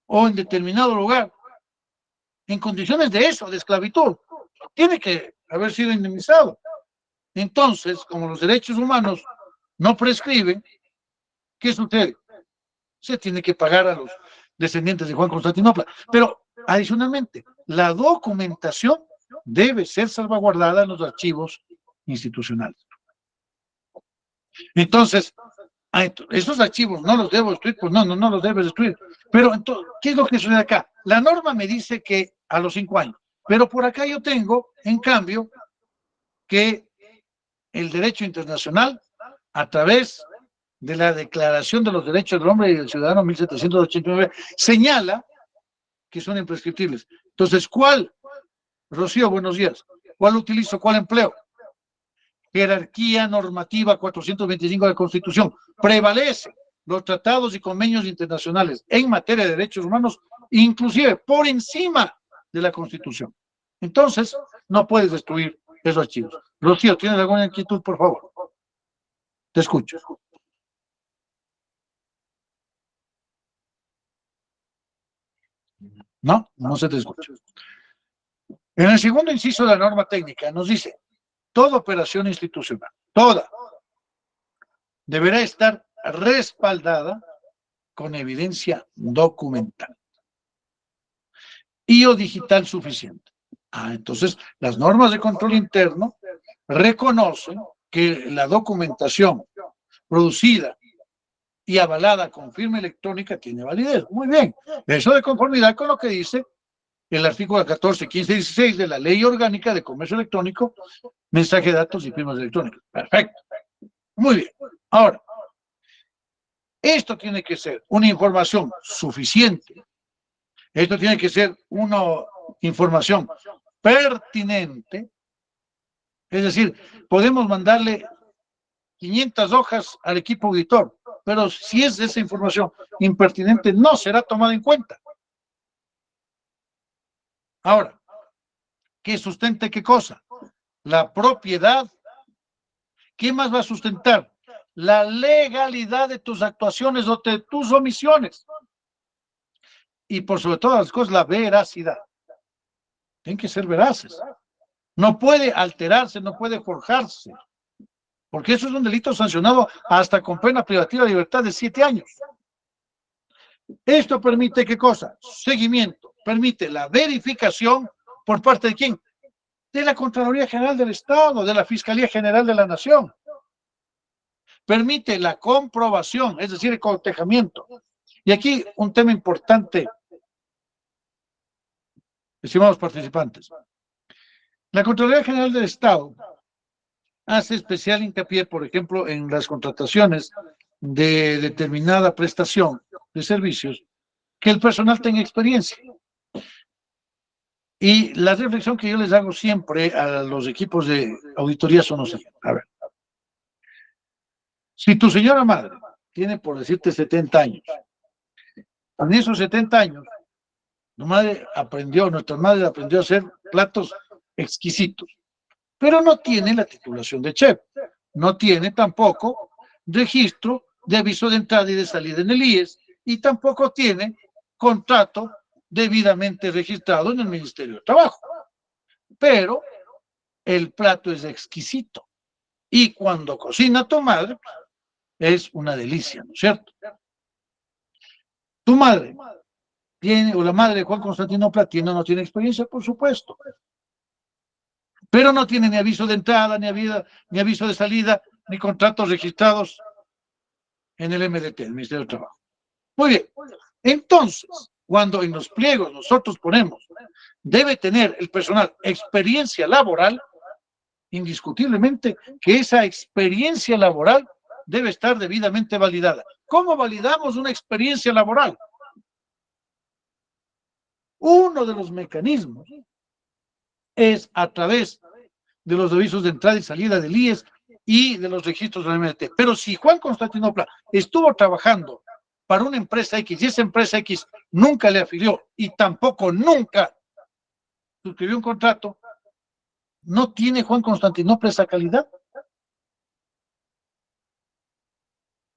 o en determinado lugar, en condiciones de eso, de esclavitud, tiene que haber sido indemnizado. Entonces, como los derechos humanos no prescriben, ¿qué sucede? Se tiene que pagar a los descendientes de Juan Constantinopla. Pero, adicionalmente, la documentación debe ser salvaguardada en los archivos institucionales. Entonces, esos archivos no los debo destruir, pues no los debes destruir. Pero, entonces, ¿qué es lo que sucede acá? La norma me dice que a los 5 años, pero por acá yo tengo, en cambio, que el derecho internacional, a través de la Declaración de los Derechos del Hombre y del Ciudadano 1789, señala que son imprescriptibles. Entonces, ¿cuál, Rocío, buenos días? ¿Cuál utilizo? ¿Cuál empleo? Jerarquía normativa 425 de la Constitución. Prevalece los tratados y convenios internacionales en materia de derechos humanos, inclusive por encima de la Constitución. Entonces, no puedes destruir esos archivos. Rocío, ¿tienes alguna inquietud, por favor? Te escucho. No se te escucha. En el segundo inciso de la norma técnica nos dice, toda operación institucional, toda deberá estar respaldada con evidencia documental y o digital suficiente. Entonces, las normas de control interno reconocen que la documentación producida y avalada con firma electrónica tiene validez. Muy bien. Eso de conformidad con lo que dice el artículo 14, 15 y 16 de la Ley Orgánica de Comercio Electrónico, mensaje de datos y firmas electrónicas. Perfecto. Muy bien. Ahora, esto tiene que ser una información suficiente. Esto tiene que ser una información pertinente. Es decir, podemos mandarle 500 hojas al equipo auditor, pero si es esa información impertinente, no será tomada en cuenta. Ahora, ¿qué sustente qué cosa? La propiedad. ¿Qué más va a sustentar? La legalidad de tus actuaciones o de tus omisiones. Y por sobre todas las cosas, la veracidad. Tienen que ser veraces. No puede alterarse, no puede forjarse. Porque eso es un delito sancionado hasta con pena privativa de libertad de 7 años. Esto permite, ¿qué cosa? Seguimiento. Permite la verificación por parte de ¿quién? De la Contraloría General del Estado, de la Fiscalía General de la Nación. Permite la comprobación, es decir, el cotejamiento. Y aquí un tema importante, estimados participantes. La Contraloría General del Estado hace especial hincapié, por ejemplo, en las contrataciones de determinada prestación de servicios, que el personal tenga experiencia. Y la reflexión que yo les hago siempre a los equipos de auditoría son los siguientes. A ver, si tu señora madre tiene, por decirte, 70 años, en esos 70 años, nuestra madre aprendió a hacer platos exquisitos, pero no tiene la titulación de chef, no tiene tampoco registro de aviso de entrada y de salida en el IES, y tampoco tiene contrato debidamente registrado en el Ministerio de Trabajo. Pero el plato es exquisito, y cuando cocina tu madre, es una delicia, ¿no es cierto? Tu madre tiene, o la madre de Juan Constantinopla tiene o no tiene experiencia, por supuesto, pero no tiene ni aviso de entrada, ni aviso de salida, ni contratos registrados en el MDT, el Ministerio del Trabajo. Muy bien, entonces, cuando en los pliegos nosotros ponemos, debe tener el personal experiencia laboral, indiscutiblemente que esa experiencia laboral debe estar debidamente validada. ¿Cómo validamos una experiencia laboral? Uno de los mecanismos es a través de los avisos de entrada y salida del IES y de los registros del MDT. Pero si Juan Constantinopla estuvo trabajando para una empresa X y esa empresa X nunca le afilió y tampoco nunca suscribió un contrato, ¿no tiene Juan Constantinopla esa calidad?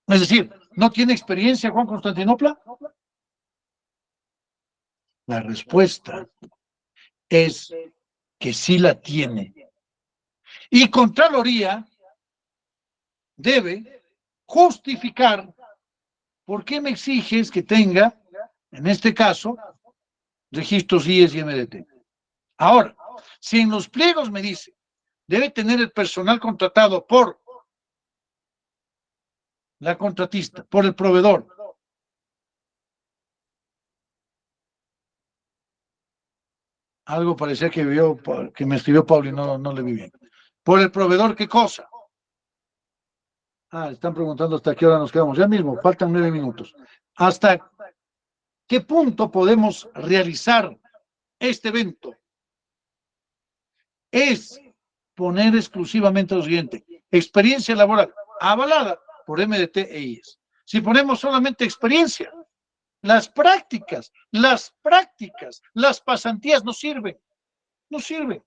Es decir, ¿no tiene experiencia Juan Constantinopla? La respuesta es que sí la tiene. Y Contraloría debe justificar por qué me exiges que tenga, en este caso, registros IES y MDT. Ahora, si en los pliegos me dice, debe tener el personal contratado por la contratista, por el proveedor. Algo parecía que me escribió Pablo y no le vi bien. ¿Por el proveedor qué cosa? Están preguntando hasta qué hora nos quedamos. Ya mismo, faltan 9 minutos. ¿Hasta qué punto podemos realizar este evento? Es poner exclusivamente lo siguiente: experiencia laboral avalada por MDT e IES. Si ponemos solamente experiencia, las prácticas, las pasantías no sirven. No sirven.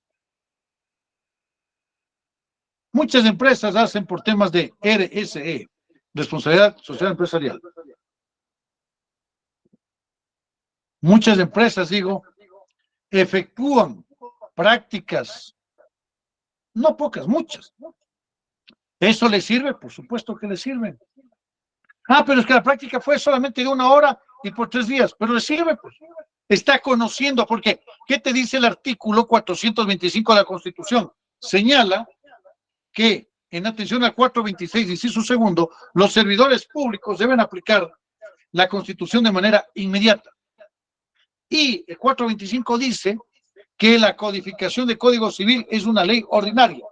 Muchas empresas hacen por temas de RSE, responsabilidad social empresarial. Muchas empresas, efectúan prácticas, no pocas, muchas, ¿Eso le sirve? Por supuesto que le sirve. Ah, pero es que la práctica fue solamente de 1 hora y por 3 días, pero le sirve, pues. Está conociendo, porque ¿qué te dice el artículo 425 de la Constitución? Señala que, en atención al 426, inciso segundo, los servidores públicos deben aplicar la Constitución de manera inmediata. Y el 425 dice que la codificación de Código Civil es una ley ordinaria,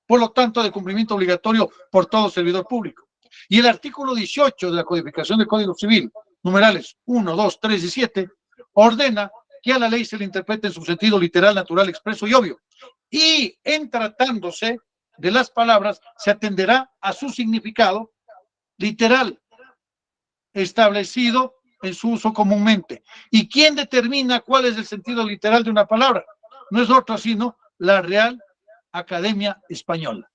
por lo tanto, de cumplimiento obligatorio por todo servidor público. Y el artículo 18 de la codificación de Código Civil, numerales 1, 2, 3 y 7, ordena que a la ley se le interprete en su sentido literal, natural, expreso y obvio. Y en tratándose de las palabras, se atenderá a su significado literal, establecido en su uso comúnmente. ¿Y quién determina cuál es el sentido literal de una palabra? No es otra sino la Real Academia Española.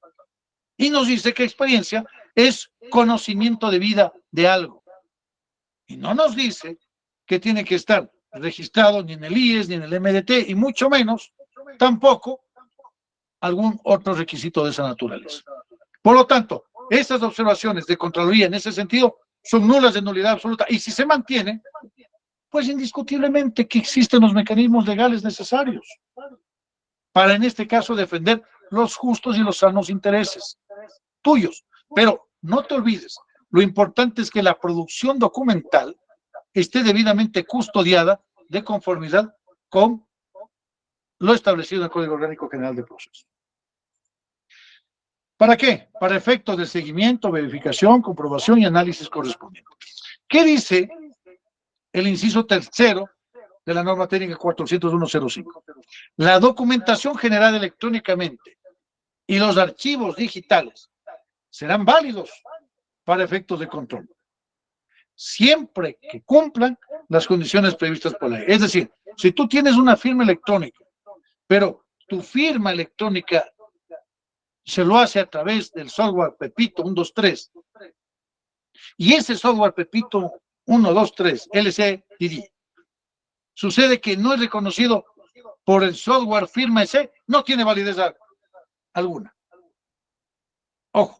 Y nos dice que experiencia es conocimiento de vida de algo. Y no nos dice que tiene que estar registrado ni en el IES, ni en el MDT, y mucho menos, tampoco, algún otro requisito de esa naturaleza. Por lo tanto, estas observaciones de Contraloría en ese sentido son nulas, de nulidad absoluta, y si se mantiene, pues indiscutiblemente que existen los mecanismos legales necesarios para, en este caso, defender los justos y los sanos intereses tuyos. Pero no te olvides, lo importante es que la producción documental esté debidamente custodiada de conformidad con lo establecido en el Código Orgánico General de Procesos. ¿Para qué? Para efectos de seguimiento, verificación, comprobación y análisis correspondientes. ¿Qué dice el inciso tercero de la norma técnica 401.05? La documentación generada electrónicamente y los archivos digitales serán válidos para efectos de control, siempre que cumplan las condiciones previstas por la ley. Es decir, si tú tienes una firma electrónica, pero tu firma electrónica se lo hace a través del software Pepito 123, y ese software Pepito 123 LCDD sucede que no es reconocido por el software firma ese, no tiene validez alguna. Ojo.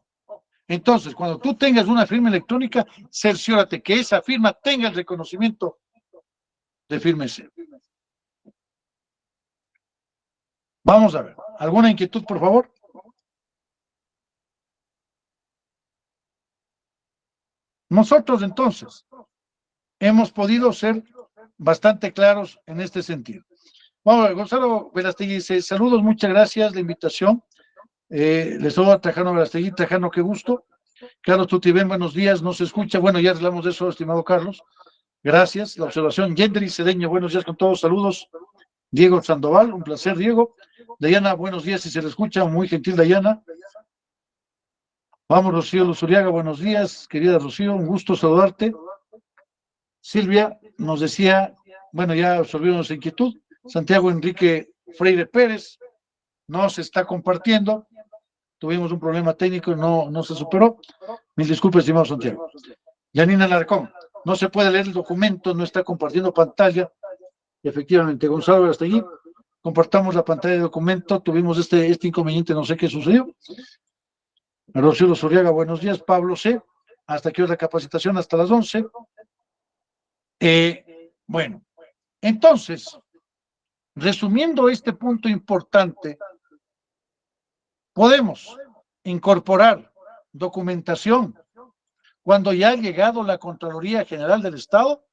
Entonces, cuando tú tengas una firma electrónica, cerciórate que esa firma tenga el reconocimiento de firma ese. Vamos a ver. ¿Alguna inquietud, por favor? Nosotros, entonces, hemos podido ser bastante claros en este sentido. Vamos a ver, Gonzalo Verastegui dice, saludos, muchas gracias, la invitación. Les saludo a Trajano Verastegui. Trajano, qué gusto. Carlos Tutibén, buenos días, nos escucha. Bueno, ya hablamos de eso, estimado Carlos. Gracias. La observación, Yendri Cedeño, buenos días con todos, saludos. Diego Sandoval, un placer, Diego. Dayana, buenos días, si se le escucha, muy gentil Dayana. Vamos, Rocío Luzuriaga, buenos días, querida Rocío, un gusto saludarte. Silvia nos decía, bueno, ya absorbió nuestra inquietud. Santiago Enrique Freire Pérez nos está compartiendo. Tuvimos un problema técnico y no se superó. Mil disculpas, estimado Santiago. Yanina Larcón, no se puede leer el documento, no está compartiendo pantalla. Efectivamente, Gonzalo Verastegui, compartamos la pantalla de documento, tuvimos este inconveniente, no sé qué sucedió. Rocío Zuriaga, buenos días. Pablo C., hasta aquí la capacitación, hasta las 11. Bueno, entonces, resumiendo este punto importante, podemos incorporar documentación cuando ya ha llegado la Contraloría General del Estado,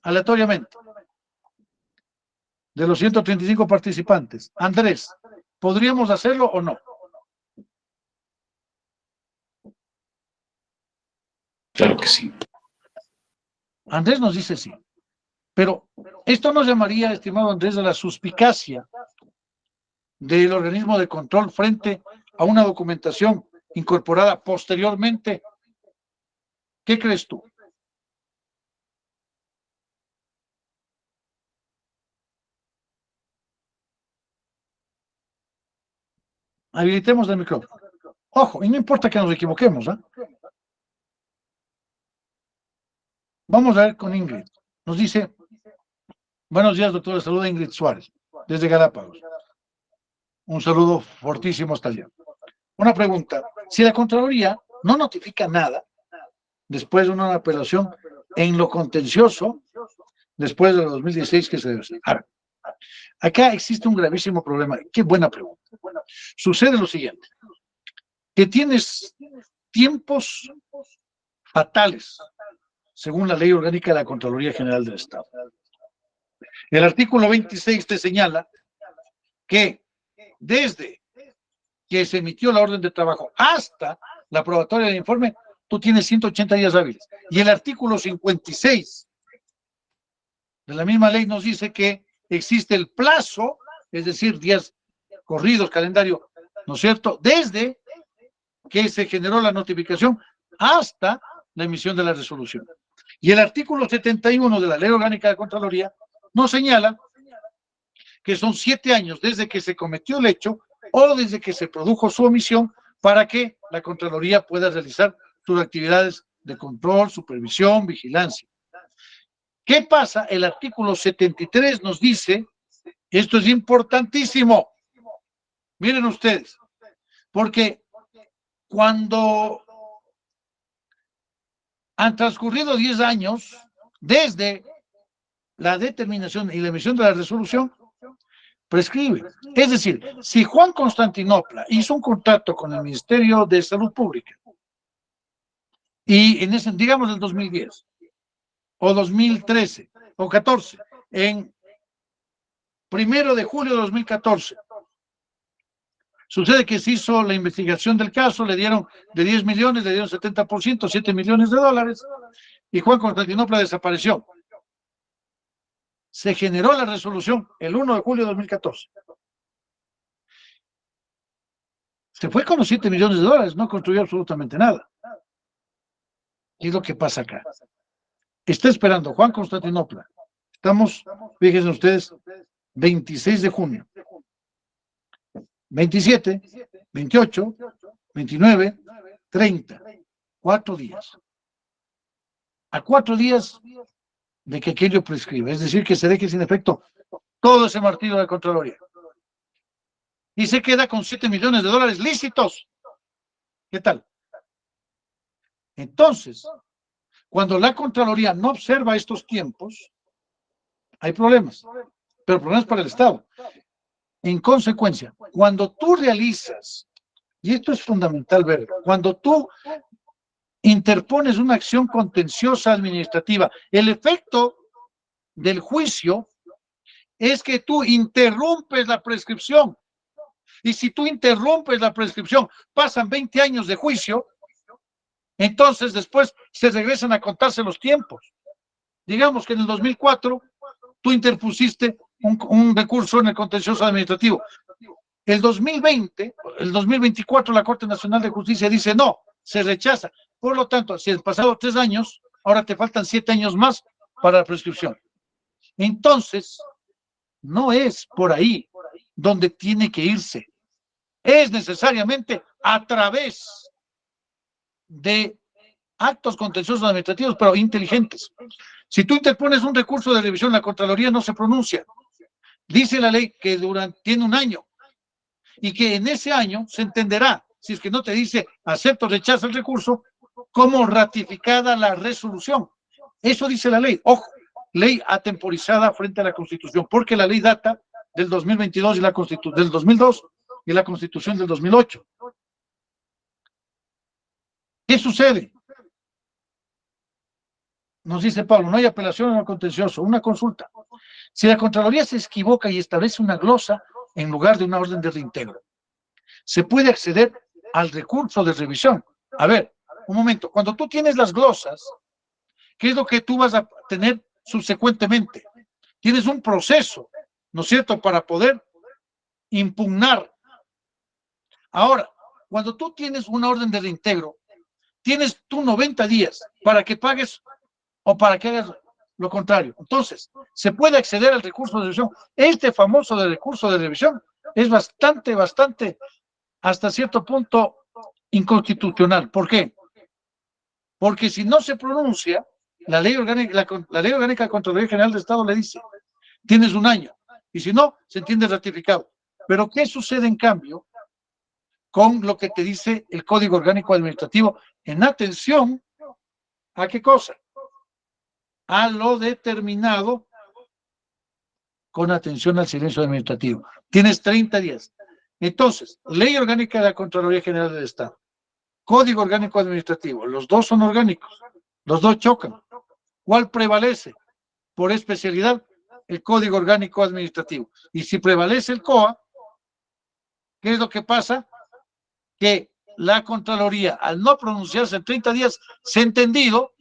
aleatoriamente. De los 135 participantes. Andrés, ¿podríamos hacerlo o no? Claro que sí. Andrés nos dice sí. Pero esto nos llamaría, estimado Andrés, a la suspicacia del organismo de control frente a una documentación incorporada posteriormente. ¿Qué crees tú? Habilitemos el micrófono. Ojo, y no importa que nos equivoquemos, ¿eh? Vamos a ver con Ingrid. Nos dice, buenos días, doctora, saluda Ingrid Suárez, desde Galápagos. Un saludo fortísimo hasta allá. Una pregunta, si la Contraloría no notifica nada, después de una apelación en lo contencioso, después de 2016, ¿qué se debe hacer? A ver, acá existe un gravísimo problema. Qué buena pregunta. Sucede lo siguiente, que tienes tiempos fatales, según la Ley Orgánica de la Contraloría General del Estado. El artículo 26 te señala que desde que se emitió la orden de trabajo hasta la aprobatoria del informe, tú tienes 180 días hábiles. Y el artículo 56 de la misma ley nos dice que existe el plazo, es decir, días corridos, calendario, ¿no es cierto?, desde que se generó la notificación hasta la emisión de la resolución. Y el artículo 71 de la Ley Orgánica de Contraloría nos señala que son 7 años desde que se cometió el hecho o desde que se produjo su omisión para que la Contraloría pueda realizar sus actividades de control, supervisión, vigilancia. ¿Qué pasa? El artículo 73 nos dice, esto es importantísimo, miren ustedes, porque cuando han transcurrido 10 años desde la determinación y la emisión de la resolución, prescribe. Es decir, si Juan Constantinopla hizo un contrato con el Ministerio de Salud Pública y en ese, digamos, el 2010 o 2013 o 14, en 1 de julio de 2014, sucede que se hizo la investigación del caso, le dieron de 10 millones, le dieron 70%, 7 millones de dólares, y Juan Constantinopla desapareció. Se generó la resolución el 1 de julio de 2014. Se fue con los 7 millones de dólares, no construyó absolutamente nada. ¿Qué es lo que pasa acá? Está esperando Juan Constantinopla. Estamos, fíjense ustedes, 26 de junio. 27, 28, 29, 30. 4 días. A 4 días de que aquello prescribe. Es decir, que se deje sin efecto todo ese martillo de Contraloría. Y se queda con 7 millones de dólares lícitos. ¿Qué tal? Entonces, cuando la Contraloría no observa estos tiempos, hay problemas. Pero problemas para el Estado. En consecuencia, cuando tú realizas, y esto es fundamental verlo, cuando tú interpones una acción contenciosa administrativa, el efecto del juicio es que tú interrumpes la prescripción. Y si tú interrumpes la prescripción, pasan 20 años de juicio, entonces después se regresan a contarse los tiempos. Digamos que en el 2004 tú interpusiste un recurso en el contencioso administrativo. El 2020, el 2024, la Corte Nacional de Justicia dice no, se rechaza. Por lo tanto, si han pasado 3 años, ahora te faltan 7 años más para la prescripción. Entonces, no es por ahí donde tiene que irse. Es necesariamente a través de actos contenciosos administrativos, pero inteligentes. Si tú interpones un recurso de revisión, la Contraloría no se pronuncia. Dice la ley que tiene 1 año y que en ese año se entenderá, si es que no te dice acepto o rechaza el recurso, como ratificada la resolución. Eso dice la ley. Ojo, ley atemporizada frente a la Constitución, porque la ley data del 2022 y del 2002 y la Constitución del 2008. ¿Qué sucede? Nos dice Pablo, no hay apelación en el contencioso, una consulta. Si la Contraloría se equivoca y establece una glosa en lugar de una orden de reintegro, se puede acceder al recurso de revisión. A ver, un momento, cuando tú tienes las glosas, ¿qué es lo que tú vas a tener subsecuentemente? Tienes un proceso, ¿no es cierto?, para poder impugnar. Ahora, cuando tú tienes una orden de reintegro, tienes tú 90 días para que pagues o para que hagas lo contrario. Entonces, se puede acceder al recurso de revisión. Este famoso recurso de revisión es bastante, hasta cierto punto, inconstitucional. ¿Por qué? Porque si no se pronuncia, la ley orgánica de Contraloría General del Estado le dice, tienes 1 año, y si no, se entiende ratificado. Pero ¿qué sucede en cambio con lo que te dice el Código Orgánico Administrativo en atención a qué cosa, a lo determinado con atención al silencio administrativo. Tienes 30 días. Entonces, Ley Orgánica de la Contraloría General del Estado, Código Orgánico Administrativo, los dos son orgánicos, los dos chocan. ¿Cuál prevalece? Por especialidad, el Código Orgánico Administrativo. Y si prevalece el COA, ¿qué es lo que pasa? Que la Contraloría, al no pronunciarse en 30 días, se ha entendido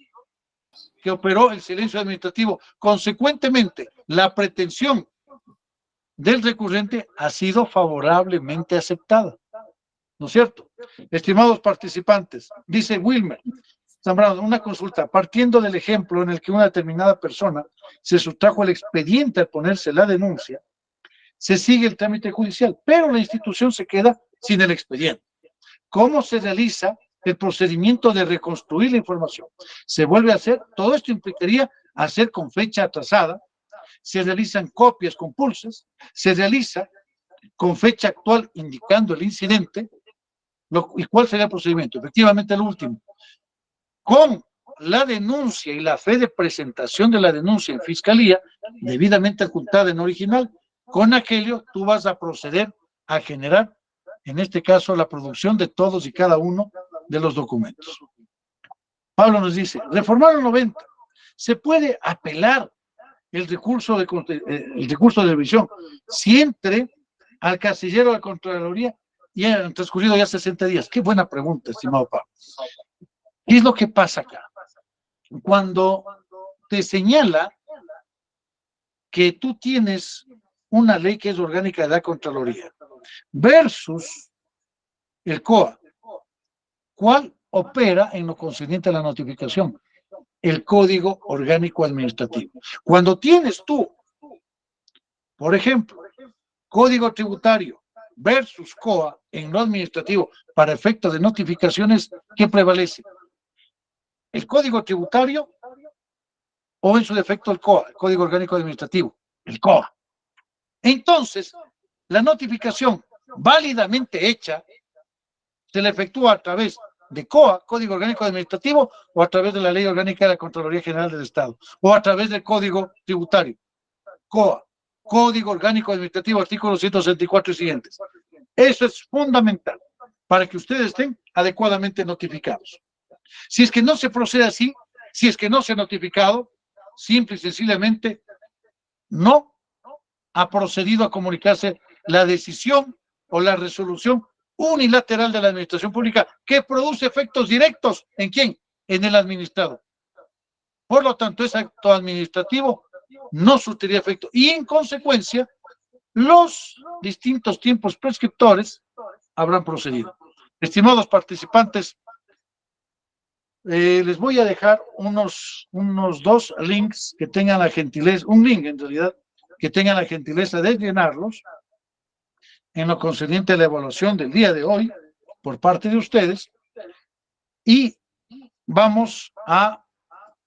que operó el silencio administrativo. Consecuentemente, la pretensión del recurrente ha sido favorablemente aceptada. ¿No es cierto? Estimados participantes, dice Wilmer Zambrano, una consulta, partiendo del ejemplo en el que una determinada persona se sustrajo el expediente al ponerse la denuncia, se sigue el trámite judicial, pero la institución se queda sin el expediente. ¿Cómo se realiza el procedimiento de reconstruir la información? ¿Se vuelve a hacer? Todo esto implicaría hacer con fecha atrasada, se realizan copias compulsas, se realiza con fecha actual indicando el incidente. ¿Y cuál sería el procedimiento? Efectivamente, el último. Con la denuncia y la fe de presentación de la denuncia en fiscalía, debidamente adjuntada en original, con aquello tú vas a proceder a generar, en este caso, la producción de todos y cada uno de los documentos. Pablo nos dice, reformaron 90, se puede apelar el recurso de revisión si entre al casillero de la Contraloría y han transcurrido ya 60 días. Qué buena pregunta, estimado Pablo. ¿Qué es lo que pasa acá? Cuando te señala que tú tienes una ley que es orgánica de la Contraloría versus el COA, ¿cuál opera en lo concerniente a la notificación? El Código Orgánico Administrativo. Cuando tienes tú, por ejemplo, Código Tributario versus COA en lo administrativo para efectos de notificaciones, ¿qué prevalece? ¿El Código Tributario o en su defecto el COA, el Código Orgánico Administrativo? El COA. Entonces, la notificación válidamente hecha se le efectúa a través de COA, Código Orgánico Administrativo, o a través de la Ley Orgánica de la Contraloría General del Estado, o a través del Código Tributario. COA, Código Orgánico Administrativo, artículos 164 y siguientes. Eso es fundamental para que ustedes estén adecuadamente notificados. Si es que no se procede así, si es que no se ha notificado, simple y sencillamente no ha procedido a comunicarse la decisión o la resolución unilateral de la administración pública que produce efectos directos ¿en quién? En el administrado. Por lo tanto, ese acto administrativo no surtiría efecto y en consecuencia los distintos tiempos prescriptores habrán procedido. Estimados participantes, les voy a dejar unos dos links que tengan la gentileza, un link en realidad, que tengan la gentileza de llenarlos en lo concerniente a la evaluación del día de hoy por parte de ustedes y vamos a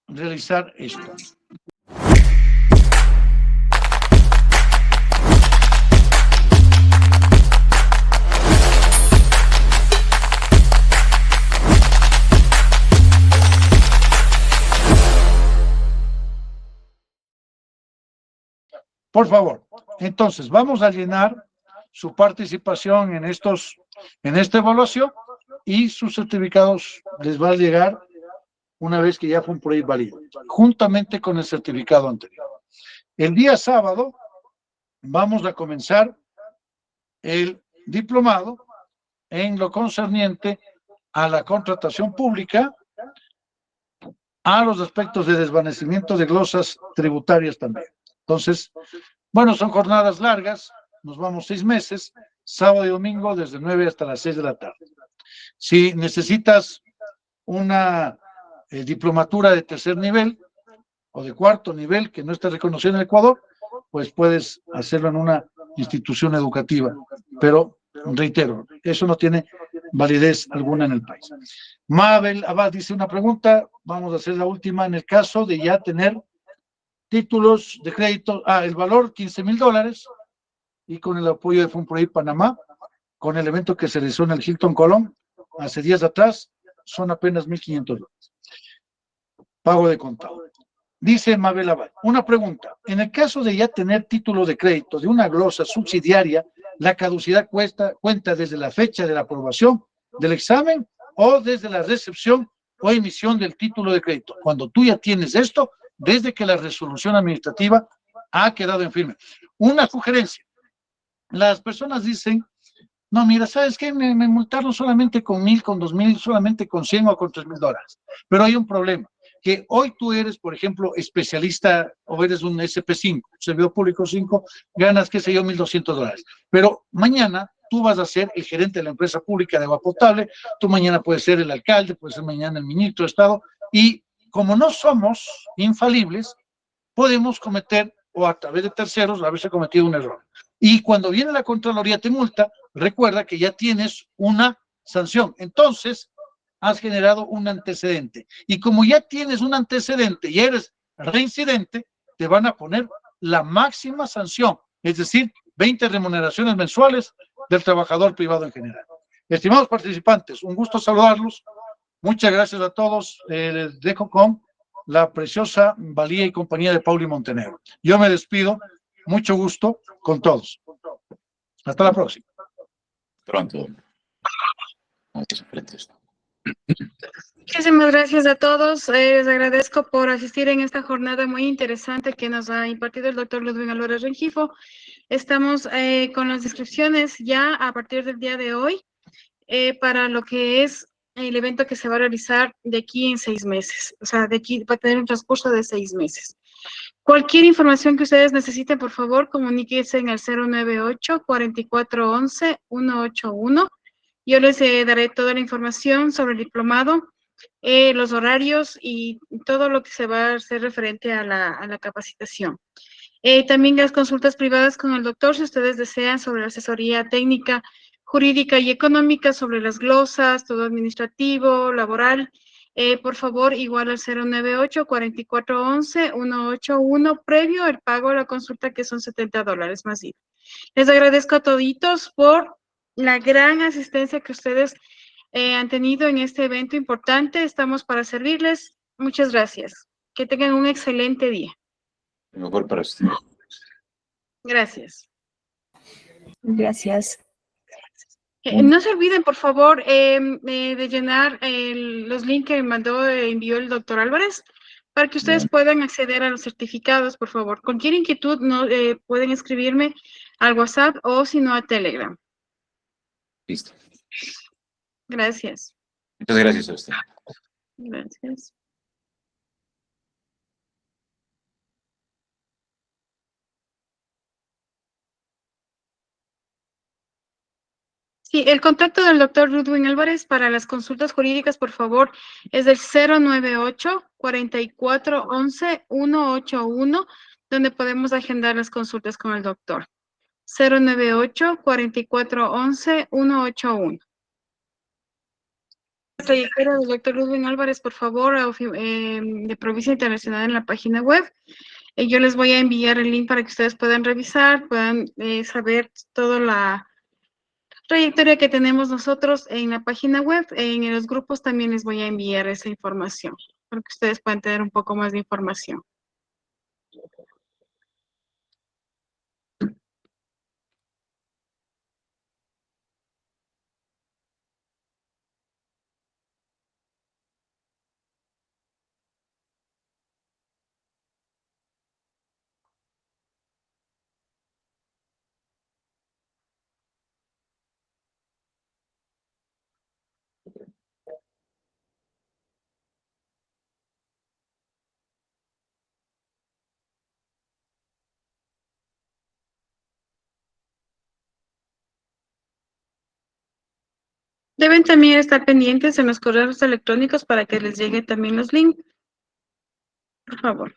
realizar esto. Por favor, entonces vamos a llenar su participación en esta evaluación y sus certificados les va a llegar una vez que ya fue un proyecto válido, juntamente con el certificado anterior. El día sábado vamos a comenzar el diplomado en lo concerniente a la contratación pública, a los aspectos de desvanecimiento de glosas tributarias también. Entonces, bueno, son jornadas largas, nos vamos 6 meses, sábado y domingo desde 9 hasta las 6 de la tarde. Si necesitas una diplomatura de 3er nivel o de 4º nivel que no está reconocida en el Ecuador, pues puedes hacerlo en una institución educativa, pero reitero, eso no tiene validez alguna en el país. Mabel Abad dice una pregunta, vamos a hacer la última, en el caso de ya tener títulos de crédito, el valor $15,000 y con el apoyo de Funproyecto Panamá, con el evento que se realizó en el Hilton Colón hace días atrás, son apenas $1,500. Pago de contado. Dice Mabel Abad, una pregunta. En el caso de ya tener título de crédito de una glosa subsidiaria, ¿la caducidad cuenta desde la fecha de la aprobación del examen o desde la recepción o emisión del título de crédito? Cuando tú ya tienes esto, desde que la resolución administrativa ha quedado en firme. Una sugerencia. Las personas dicen, no, mira, ¿sabes qué? Me multaron solamente con 1,000, con 2,000, solamente con 100 o con $3,000. Pero hay un problema, que hoy tú eres, por ejemplo, especialista o eres un SP5, servidor público 5, ganas, qué sé yo, $1,200. Pero mañana tú vas a ser el gerente de la empresa pública de agua potable, tú mañana puedes ser el alcalde, puedes ser mañana el ministro de Estado, y como no somos infalibles, podemos cometer, o a través de terceros, haberse cometido un error. Y cuando viene la Contraloría te multa, recuerda que ya tienes una sanción. Entonces, has generado un antecedente. Y como ya tienes un antecedente y eres reincidente, te van a poner la máxima sanción, es decir, 20 remuneraciones mensuales del trabajador privado en general. Estimados participantes, un gusto saludarlos. Muchas gracias a todos. Les dejo con la preciosa valía y compañía de Pauli Montenegro. Yo me despido. Mucho gusto con todos. Hasta la próxima. Pronto. Muchas gracias. Muchísimas gracias a todos. Les agradezco por asistir en esta jornada muy interesante que nos ha impartido el doctor Ludwig Álvarez Rengifo. Estamos con las inscripciones ya a partir del día de hoy para lo que es el evento que se va a realizar de aquí en 6 meses. O sea, de aquí va a tener un transcurso de 6 meses. Cualquier información que ustedes necesiten, por favor, comuníquense en el 098-4411-181. Yo les daré toda la información sobre el diplomado, los horarios y todo lo que se va a hacer referente a la capacitación. También las consultas privadas con el doctor, si ustedes desean, sobre la asesoría técnica, jurídica y económica, sobre las glosas, todo administrativo, laboral, por favor, igual al 098-4411-181, previo el pago de la consulta, que son $70 más IVA. Les agradezco a toditos por la gran asistencia que ustedes han tenido en este evento importante. Estamos para servirles. Muchas gracias. Que tengan un excelente día. Lo mejor para usted. Gracias. No se olviden, por favor, de llenar los links que envió el doctor Álvarez para que ustedes puedan acceder a los certificados, por favor. Cualquier inquietud pueden escribirme al WhatsApp o si no a Telegram. Listo. Gracias. Muchas gracias a usted. Gracias. Sí, el contacto del doctor Ludwig Álvarez para las consultas jurídicas, por favor, es del 098-4411-181, donde podemos agendar las consultas con el doctor. 098-4411-181. La trayectoria del doctor Ludwig Álvarez, por favor, de Provincia Internacional en la página web. Yo les voy a enviar el link para que ustedes puedan revisar, puedan saber toda la trayectoria que tenemos nosotros en la página web. En los grupos también les voy a enviar esa información para que ustedes puedan tener un poco más de información. Deben también estar pendientes en los correos electrónicos para que les lleguen también los links. Por favor.